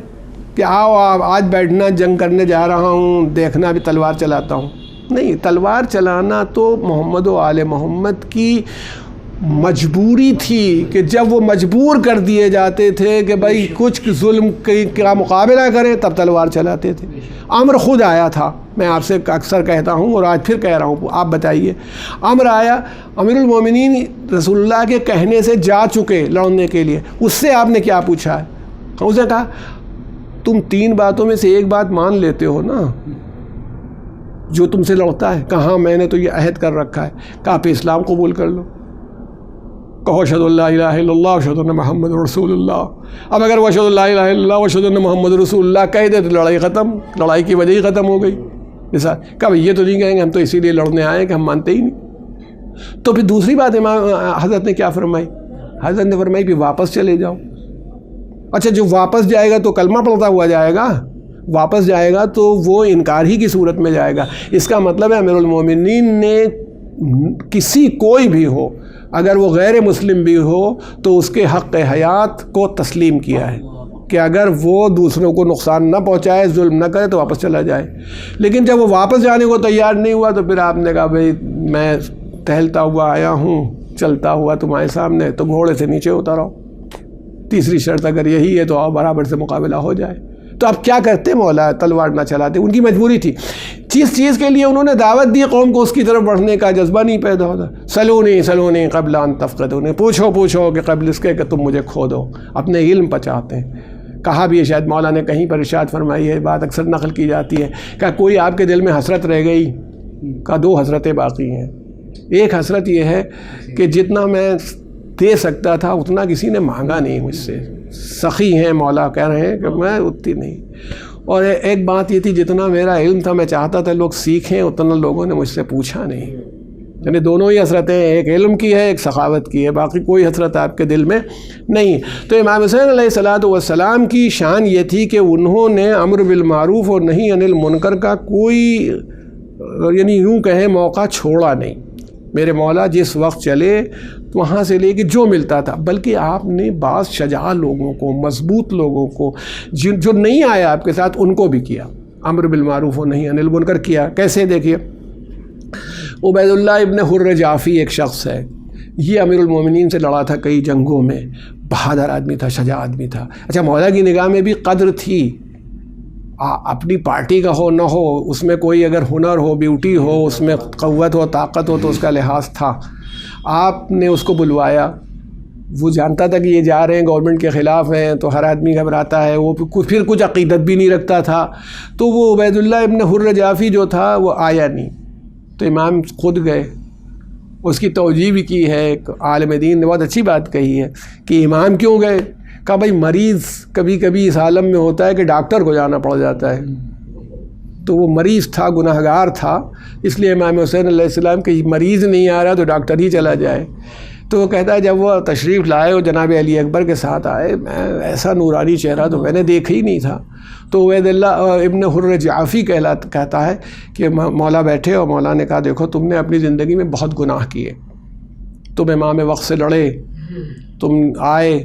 کہ آؤ آپ آج بیٹھنا، جنگ کرنے جا رہا ہوں، دیکھنا بھی تلوار چلاتا ہوں؟ نہیں، تلوار چلانا تو محمد و آل محمد کی مجبوری تھی کہ جب وہ مجبور کر دیے جاتے تھے کہ بھائی کچھ ظلم کا مقابلہ کریں تب تلوار چلاتے تھے۔ امر خود آیا تھا، میں آپ سے اکثر کہتا ہوں اور آج پھر کہہ رہا ہوں، آپ بتائیے۔ امر آیا، امیر المومنین رسول اللہ کے کہنے سے جا چکے لڑنے کے لیے، اس سے آپ نے کیا پوچھا ہے؟ اس نے کہا تم 3 باتوں میں سے ایک بات مان لیتے ہو نا جو تم سے لڑتا ہے؟ کہاں میں نے تو یہ عہد کر رکھا ہے، کہا آپ اسلام قبول کر لو، کہو اشہد ان لا الہ الا اللہ واشہد ان محمد رسول اللہ۔ اب اگر وہ اشہد ان لا الہ الا اللہ واشہد ان محمد رسول اللہ کہہ دے تو لڑائی ختم، لڑائی کی وجہ ہی ختم ہو گئی۔ جیسا کہا یہ تو نہیں کہیں گے، ہم تو اسی لیے لڑنے آئے کہ ہم مانتے ہی نہیں۔ تو پھر دوسری بات امام حضرت نے کیا فرمائی؟ حضرت نے فرمائی کہ واپس چلے جاؤ۔ اچھا جو واپس جائے گا تو کلمہ پڑھتا ہوا جائے گا، واپس جائے گا تو وہ انکار ہی کی صورت میں جائے گا۔ اس کا مطلب ہے امیر المومنین نے کوئی بھی ہو، اگر وہ غیر مسلم بھی ہو تو اس کے حق حیات کو تسلیم کیا ہے کہ اگر وہ دوسروں کو نقصان نہ پہنچائے، ظلم نہ کرے تو واپس چلا جائے۔ لیکن جب وہ واپس جانے کو تیار نہیں ہوا تو پھر آپ نے کہا بھئی میں ٹہلتا ہوا آیا ہوں، چلتا ہوا تمہارے سامنے، تو گھوڑے سے نیچے اتر آؤ۔ تیسری شرط اگر یہی ہے تو آپ برابر سے مقابلہ ہو جائے۔ تو آپ کیا کرتے مولا؟ تلوار نہ چلاتے، ان کی مجبوری تھی۔ جس چیز کے لیے انہوں نے دعوت دی قوم کو، اس کی طرف بڑھنے کا جذبہ نہیں پیدا ہوتا۔ سلونی قبل ان تفقدونی، پوچھو کہ قبل اس کے کہ تم مجھے کھو دو، اپنے علم پچاتے ہیں۔ کہا بھی ہے شاید مولا نے کہیں پر ارشاد فرمائی ہے، بات اکثر نقل کی جاتی ہے کہ کوئی آپ کے دل میں حسرت رہ گئی، کا 2 حسرتیں باقی ہیں۔ ایک حسرت یہ ہے کہ جتنا میں دے سکتا تھا اتنا کسی نے مانگا نہیں مجھ سے، سخی ہیں مولا کہہ رہے ہیں کہ میں اتنی نہیں۔ اور ایک بات یہ تھی جتنا میرا علم تھا میں چاہتا تھا لوگ سیکھیں، اتنا لوگوں نے مجھ سے پوچھا نہیں۔ یعنی دونوں ہی حسرتیں، ایک علم کی ہے ایک سخاوت کی ہے، باقی کوئی حسرت آپ کے دل میں نہیں۔ تو امام حسین علیہ الصلوۃ والسلام کی شان یہ تھی کہ انہوں نے امر بالمعروف اور نہی عن المنکر کا کوئی یعنی یوں کہیں موقع چھوڑا نہیں۔ میرے مولا جس وقت چلے وہاں سے لے کے جو ملتا تھا، بلکہ آپ نے بعض شجاع لوگوں کو، مضبوط لوگوں کو جو نہیں آئے آپ کے ساتھ، ان کو بھی کیا، امر بالمعروف و نہی عن المنکر کیا۔ کیسے؟ دیکھیے عبید اللہ ابن حر جعفی ایک شخص ہے، یہ امیر المومنین سے لڑا تھا کئی جنگوں میں، بہادر آدمی تھا، شجاع آدمی تھا۔ اچھا مولا کی نگاہ میں بھی قدر تھی، اپنی پارٹی کا ہو نہ ہو، اس میں کوئی اگر ہنر ہو، بیوٹی ہو، اس میں قوت ہو، طاقت ہو تو اس کا لحاظ تھا۔ آپ نے اس کو بلوایا، وہ جانتا تھا کہ یہ جا رہے ہیں گورنمنٹ کے خلاف ہیں تو ہر آدمی گھبراتا ہے، وہ پھر کچھ عقیدت بھی نہیں رکھتا تھا، تو وہ عبید اللہ ابن حر جعفی جو تھا وہ آیا نہیں، تو امام خود گئے۔ اس کی توجیہ بھی کی ہے، ایک عالم دین نے بہت اچھی بات کہی ہے کہ امام کیوں گئے؟ کہا بھائی مریض کبھی کبھی اس عالم میں ہوتا ہے کہ ڈاکٹر کو جانا پڑ جاتا ہے، تو وہ مریض تھا، گناہگار تھا، اس لیے امام حسین علیہ السلام کہ مریض نہیں آ رہا تو ڈاکٹر ہی چلا جائے۔ تو وہ کہتا ہے جب وہ تشریف لائے اور جناب علی اکبر کے ساتھ آئے، میں ایسا نورانی چہرہ تو میں نے دیکھا ہی نہیں تھا۔ تو عبید اللہ ابن حر جعفی کہتا ہے کہ مولا بیٹھے اور مولا نے کہا دیکھو تم نے اپنی زندگی میں بہت گناہ کیے، تم امام وقت سے لڑے، تم آئے،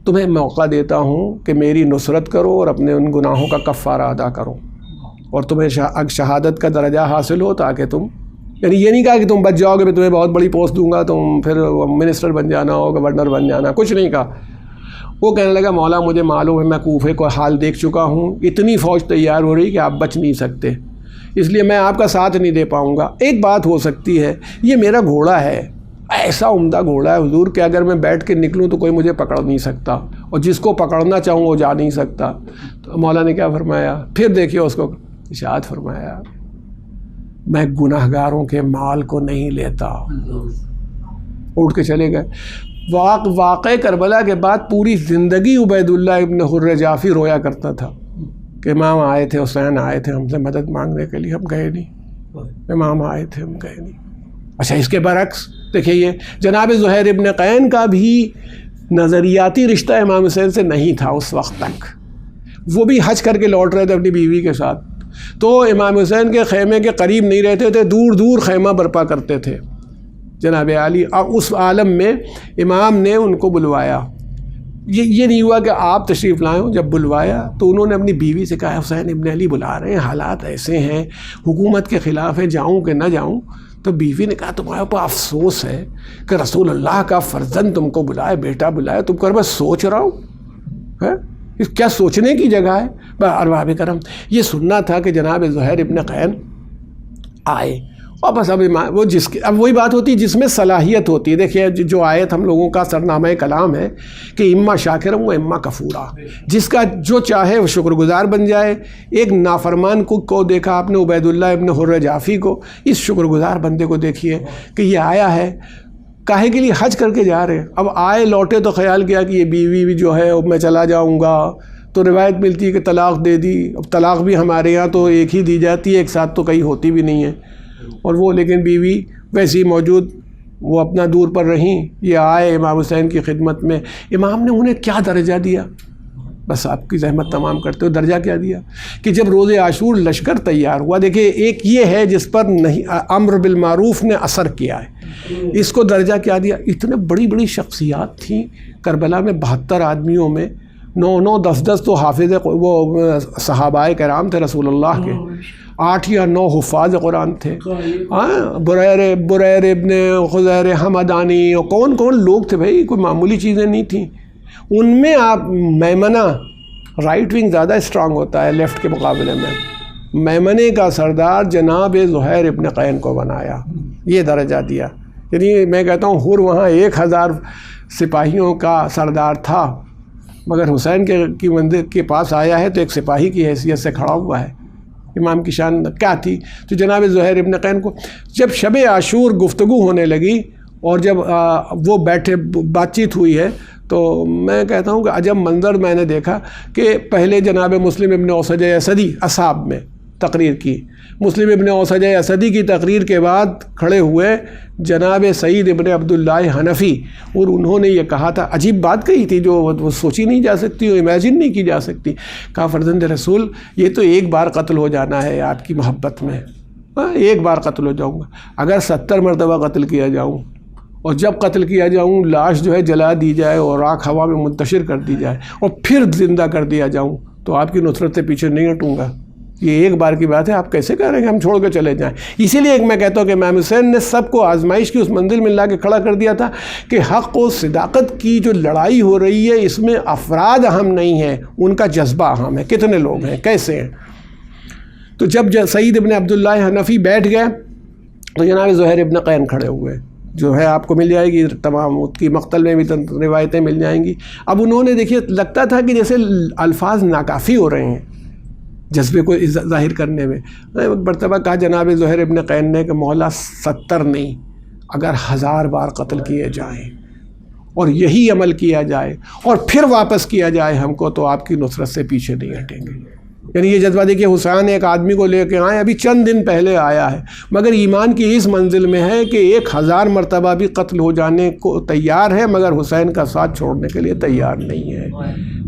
تمہیں موقع دیتا ہوں کہ میری نصرت کرو اور اپنے ان گناہوں کا کفارہ ادا کرو اور تمہیں شہادت کا درجہ حاصل ہو، تاکہ تم یعنی یہ نہیں کہا کہ تم بچ جاؤ گے میں تمہیں بہت بڑی پوسٹ دوں گا، تم پھر منسٹر بن جانا ہو، گورنر بن جانا، کچھ نہیں کہا۔ وہ کہنے لگا مولا مجھے معلوم ہے میں کوفے کو حال دیکھ چکا ہوں، اتنی فوج تیار ہو رہی کہ آپ بچ نہیں سکتے، اس لیے میں آپ کا ساتھ نہیں دے پاؤں گا. ایک بات ہو سکتی ہے، یہ میرا گھوڑا ہے، ایسا عمدہ گھوڑا ہے حضور کہ اگر میں بیٹھ کے نکلوں تو کوئی مجھے پکڑ نہیں سکتا، اور جس کو پکڑنا چاہوں وہ جا نہیں سکتا. تو مولا نے کیا فرمایا؟ پھر دیکھیے اس کو ارشاد فرمایا، میں گناہ گاروں کے مال کو نہیں لیتا. اٹھ کے چلے گئے. واقع کربلا کے بعد پوری زندگی عبید اللہ ابن حر جعفی رویا کرتا تھا کہ امام آئے تھے، حسین آئے تھے ہم سے مدد مانگنے کے لیے، ہم گئے نہیں. امام آئے تھے، ہم گئے نہیں. اچھا، اس کے برعکس دیکھیے یہ جناب زہیر ابن قین کا بھی نظریاتی رشتہ امام حسین سے نہیں تھا اس وقت تک. وہ بھی حج کر کے لوٹ رہے تھے اپنی بیوی کے ساتھ، تو امام حسین کے خیمے کے قریب نہیں رہتے تھے، دور دور خیمہ برپا کرتے تھے جناب عالی. اور اس عالم میں امام نے ان کو بلوایا. یہ نہیں ہوا کہ آپ تشریف لائیں ہو، جب بلوایا تو انہوں نے اپنی بیوی سے کہا حسین ابن علی بلا رہے ہیں، حالات ایسے ہیں، حکومت کے خلاف ہے، جاؤں کہ نہ جاؤں؟ تو بیوی نے کہا تمہارے اوپر افسوس ہے کہ رسول اللہ کا فرزند تم کو بلائے، بیٹا بلائے، تم کو میں سوچ رہا ہوں. کیا سوچنے کی جگہ ہے؟ ارباب کرم، یہ سننا تھا کہ جناب زہیر ابن قین آئے، اور بس اب وہ اب وہی بات ہوتی ہے جس میں صلاحیت ہوتی ہے. دیکھیے جو آیت ہم لوگوں کا سرنامہ کلام ہے کہ اما شاکرم و اما کفورا، جس کا جو چاہے وہ شکر گزار بن جائے. ایک نافرمان کو دیکھا آپ نے، عبید اللہ ابن حر جعفی کو. اس شکر گزار بندے کو دیکھیے کہ یہ آیا ہے کاہے کے لیے؟ حج کر کے جا رہے ہیں. اب آئے لوٹے تو خیال کیا کہ یہ بیوی بھی جو ہے اب میں چلا جاؤں گا، تو روایت ملتی ہے کہ طلاق دے دی. اب طلاق بھی ہمارے یہاں تو ایک ہی دی جاتی ہے، ایک ساتھ تو کہیں ہوتی بھی نہیں ہے. اور وہ لیکن بیوی ویسی موجود، وہ اپنا دور پر رہیں. یہ آئے امام حسین کی خدمت میں. امام نے انہیں کیا درجہ دیا؟ بس آپ کی زحمت تمام کرتے ہو. درجہ کیا دیا کہ جب روز عاشور لشکر تیار ہوا، دیکھیں ایک یہ ہے جس پر نہیں امر بالمعروف نے اثر کیا ہے، اس کو درجہ کیا دیا؟ اتنے بڑی بڑی شخصیات تھیں کربلا میں، 72 آدمیوں میں 9 10 تو حافظ وہ صحابہ کرام تھے رسول اللہ کے، 8 یا 9 حفاظ قرآن تھے. بریر ابن خزیر حمدانی، اور کون کون لوگ تھے بھائی، کوئی معمولی چیزیں نہیں تھیں. ان میں آپ میمنہ، رائٹ ونگ زیادہ اسٹرانگ ہوتا ہے لیفٹ کے مقابلے میں، میمنے کا سردار جناب زہیر ابن قین کو بنایا، یہ درجہ دیا. یعنی میں کہتا ہوں حر وہاں 1000 سپاہیوں کا سردار تھا، مگر حسین کی مندر کے پاس آیا ہے تو ایک سپاہی کی حیثیت سے کھڑا ہوا ہے. امام کی شان کیا تھی؟ تو جناب زہیر ابن قین کو جب شب عاشور گفتگو ہونے لگی اور جب وہ بیٹھے بات چیت ہوئی ہے، تو میں کہتا ہوں کہ عجب منظر میں نے دیکھا کہ پہلے جناب مسلم ابن اوسج اسدی اصحاب میں تقریر کی. مسلم ابن اوسج اسدی کی تقریر کے بعد کھڑے ہوئے جناب سعید ابن عبداللہ حنفی، اور انہوں نے یہ کہا تھا، عجیب بات کہی تھی جو وہ سوچی نہیں جا سکتی، وہ امیجن نہیں کی جا سکتی. کہا فرزند رسول، یہ تو ایک بار قتل ہو جانا ہے آپ کی محبت میں، ایک بار قتل ہو جاؤں گا. اگر 70 مرتبہ قتل کیا جاؤں، اور جب قتل کیا جاؤں لاش جو ہے جلا دی جائے اور راکھ ہوا میں منتشر کر دی جائے، اور پھر زندہ کر دیا جاؤں، تو آپ کی نصرت سے پیچھے نہیں ہٹوں گا. یہ ایک بار کی بات ہے، آپ کیسے کہہ رہے ہیں کہ ہم چھوڑ کے چلے جائیں؟ اسی لیے ایک میں کہتا ہوں کہ امام حسین نے سب کو آزمائش کی اس منزل میں لا کے کھڑا کر دیا تھا کہ حق و صداقت کی جو لڑائی ہو رہی ہے اس میں افراد اہم نہیں ہیں، ان کا جذبہ اہم ہے، کتنے لوگ ہیں، کیسے ہیں. تو جب سعید ابن عبداللہ حنفی بیٹھ گئے تو جناب زہیر ابن قین کھڑے ہوئے، جو ہے آپ کو مل جائے گی تمام کی مقتل میں بھی روایتیں مل جائیں گی. اب انہوں نے دیکھیے لگتا تھا کہ جیسے الفاظ ناکافی ہو رہے ہیں جذبے کو ظاہر کرنے میں. ایک مرتبہ کہا جناب زہیر ابن قین نے کہ مولا 70 نہیں، اگر 1000 بار قتل کیے جائیں اور یہی عمل کیا جائے اور پھر واپس کیا جائے ہم کو، تو آپ کی نصرت سے پیچھے نہیں ہٹیں گے. یعنی یہ جذبہ دیکھیے، حسین ایک آدمی کو لے کے آئے، ابھی چند دن پہلے آیا ہے، مگر ایمان کی اس منزل میں ہے کہ 1000 مرتبہ بھی قتل ہو جانے کو تیار ہے، مگر حسین کا ساتھ چھوڑنے کے لیے تیار نہیں ہے.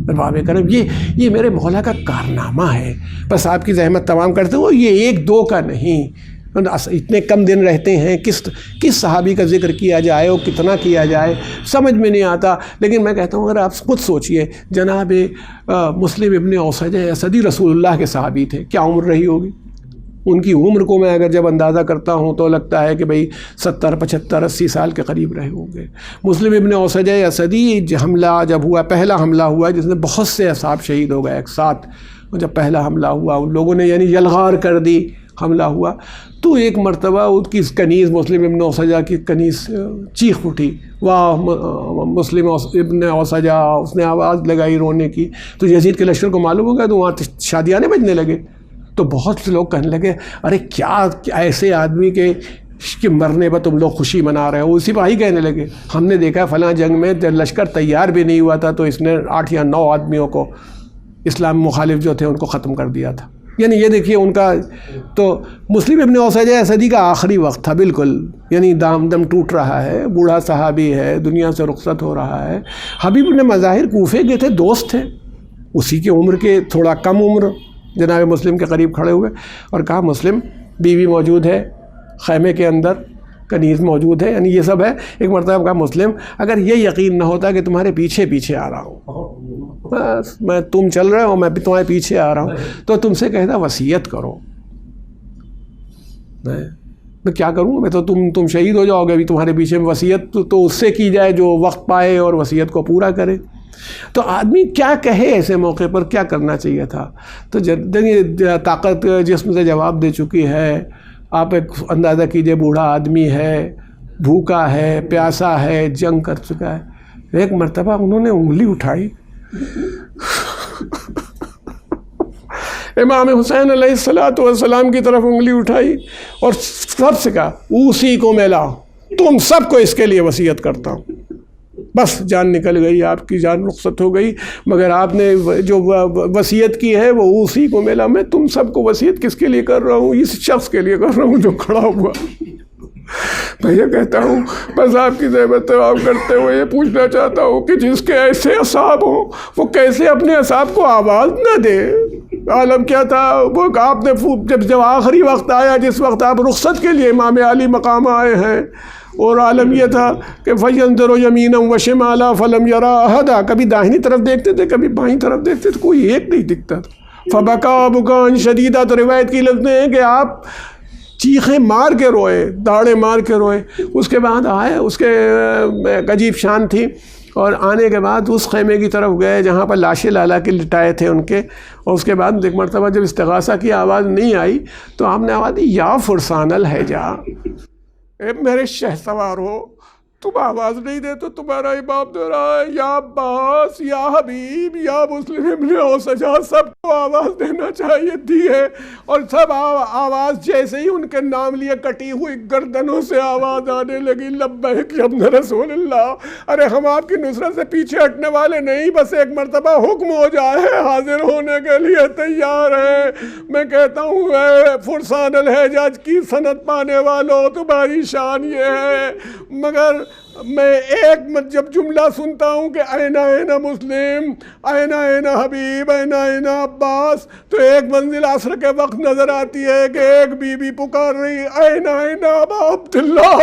باب کرم، یہ میرے مولا کا کارنامہ ہے. بس آپ کی زحمت تمام کرتے ہو، یہ 1 2 کا نہیں. اتنے کم دن رہتے ہیں، کس صحابی کا ذکر کیا جائے اور کتنا کیا جائے سمجھ میں نہیں آتا. لیکن میں کہتا ہوں اگر آپ خود سوچئے، جناب مسلم ابن اوسج اسدی رسول اللہ کے صحابی تھے، کیا عمر رہی ہوگی ان کی؟ عمر کو میں اگر جب اندازہ کرتا ہوں تو لگتا ہے کہ بھئی 70 75 80 سال کے قریب رہے ہوں گے. مسلم ابن اوسج اسدی حملہ جب ہوا، پہلا حملہ ہوا جس میں بہت سے اصحاب شہید ہو گئے ایک ساتھ. جب پہلا حملہ ہوا ان لوگوں نے یعنی یلغار کر دی، حملہ ہوا تو ایک مرتبہ ان کی کنیز مسلم ابن اوسجا کی کنیز چیخ اٹھی، واہ مسلم ابن اوسجا، اس نے آواز لگائی رونے کی، تو یزید کے لشکر کو معلوم ہو گیا تو وہاں شادیانے بجنے لگے. تو بہت سے لوگ کہنے لگے ارے کیا ایسے آدمی کے مرنے پر تم لوگ خوشی منا رہے ہو. وہ سپاہی کہنے لگے ہم نے دیکھا فلاں جنگ میں لشکر تیار بھی نہیں ہوا تھا تو اس نے 8 یا 9 آدمیوں کو اسلام مخالف جو تھے ان کو ختم کر دیا تھا. یعنی یہ دیکھیے ان کا تو مسلم ابن اوسجا صدی کا آخری وقت تھا بالکل، یعنی دم ٹوٹ رہا ہے، بوڑھا صحابی ہے، دنیا سے رخصت ہو رہا ہے. حبیب بن مظاہر کوفے کے تھے، دوست تھے، اسی کی عمر کے تھوڑا کم عمر جناب مسلم کے قریب کھڑے ہوئے اور کہا مسلم بیوی موجود ہے خیمے کے اندر، کنیز موجود ہے، یعنی یہ سب ہے. ایک مرتبہ کہا مسلم اگر یہ یقین نہ ہوتا کہ تمہارے پیچھے پیچھے آ رہا ہوں، بس میں تم چل رہے ہو میں بھی تمہارے پیچھے آ رہا ہوں، تو تم سے کہتا وصیت کرو. میں کیا کروں، میں تو تم شہید ہو جاؤ گے، ابھی تمہارے پیچھے وصیت تو اس سے کی جائے جو وقت پائے اور وصیت کو پورا کرے. تو آدمی کیا کہے ایسے موقع پر، کیا کرنا چاہیے تھا. تو طاقت جسم سے جواب دے چکی ہے. آپ ایک اندازہ کیجئے بوڑھا آدمی ہے، بھوکا ہے، پیاسا ہے، جنگ کر چکا ہے. ایک مرتبہ انہوں نے انگلی اٹھائی امام حسین علیہ السلام کی طرف انگلی اٹھائی اور سب سے کہا اسی کو میں لاؤ، تم سب کو اس کے لیے وصیت کرتا ہوں. بس جان نکل گئی، آپ کی جان رخصت ہو گئی، مگر آپ نے جو وصیت کی ہے وہ اسی کو ملا. میں تم سب کو وصیت کس کے لیے کر رہا ہوں؟ اس شخص کے لیے کر رہا ہوں جو کھڑا ہوا. میں یہ کہتا ہوں بس آپ کی زحمت طواف کرتے ہوئے یہ پوچھنا چاہتا ہوں کہ جس کے ایسے اصحاب ہوں وہ کیسے اپنے اصحاب کو آواز نہ دے. عالم کیا تھا وہ آپ نے جب آخری وقت آیا، جس وقت آپ رخصت کے لیے امام علی مقام آئے ہیں، اور عالم یہ تھا کہ فَيَنْظُرُ يَمِينًا وَشِمَالًا فَلَمْ يَرَ أَحَدًا، کبھی داہنی طرف دیکھتے تھے کبھی بائیں طرف دیکھتے تھے، کوئی ایک نہیں دکھتا تھا. فَبَكَى بُكَاءً شَدِيدًا، تو روایت کی لفظ ہیں کہ آپ چیخیں مار کے روئے، داڑے مار کے روئے. اس کے بعد آئے، اس کے ایک عجیب شان تھی، اور آنے کے بعد اس خیمے کی طرف گئے جہاں پر لاشیں لالا کے لٹائے تھے ان کے. اور اس کے بعد ایک مرتبہ جب استغاثہ کی آواز نہیں آئی تو آپ نے آواز دی یا فرسان الحجا، اے میرے شہسوار ہو، تم آواز نہیں دے تو تمہارا امام دے رہا ہے. یا عباس، یا حبیب، یا مسلم ابن اوسجا، سب کو آواز دینا چاہیے تھی ہے. اور سب آواز جیسے ہی ان کے نام لیے کٹی ہوئی گردنوں سے آواز آنے لگی لبیک یا ابن رسول اللہ. ارے ہم آپ کی نصرت سے پیچھے ہٹنے والے نہیں، بس ایک مرتبہ حکم ہو جائے حاضر ہونے کے لیے تیار ہیں. میں کہتا ہوں اے فرسان الحجاج کی سند پانے والوں، تمہاری شان یہ ہے. مگر میں ایک جب جملہ سنتا ہوں کہ اینا اینا مسلم، اینا اینا حبیب، اینا اینا عباس، تو ایک منزل عصر کے وقت نظر آتی ہے کہ ایک بی بی پکار رہی اینا اینا ابا عبداللہ.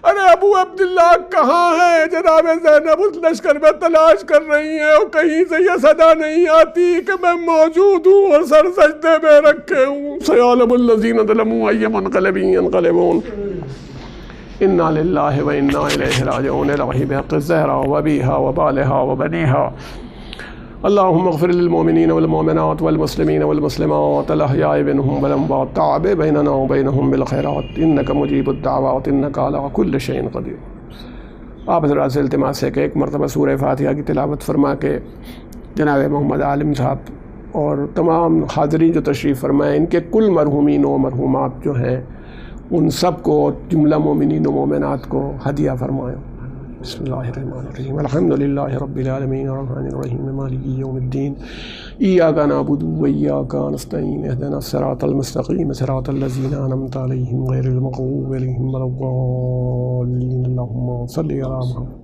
ارے ابو عبداللہ کہاں ہے؟ جناب زینب اس لشکر میں تلاش کر رہی ہیں اور کہیں سے یہ صدا نہیں آتی کہ میں موجود ہوں اور سر سجدے میں رکھے ہوں. سیعلم الذین ظلموا ای منقلب ینقلبون. انا للہ و انا الیہ راجعون. الہی بحق الزہرا و ابیہا و بالہا و بنیہا. اللہم اغفر للمؤمنین والمؤمنات والمسلمین والمسلمات الاحیاء منہم والاموات. تعب بیننا و بینہم بالخیرات انک مجیب الدعوات انک علی کل شیء قدیر. آپ حضرات سے التماس ہے کہ ایک مرتبہ سورہ فاتحہ کی تلاوت فرما کے جناب محمد عالم صاحب اور تمام حاضرین جو تشریف فرمائیں، ان کے کل مرحومین و مرحومات جو ہیں ان سب کو، جملہ مومنین و مومنات کو ہدیہ فرمائیں. بسم اللہ الرحمن الرحیم. الحمدللہ رب العالمین الرحمن الرحیم مالک یوم الدین. ایاک نعبد و ایاک نستعین. اہدنا الصراط المستقیم صراط الذین انعمت علیہم غیر المغضوب علیہم ولا الضالین. اللہم صل علی محمد.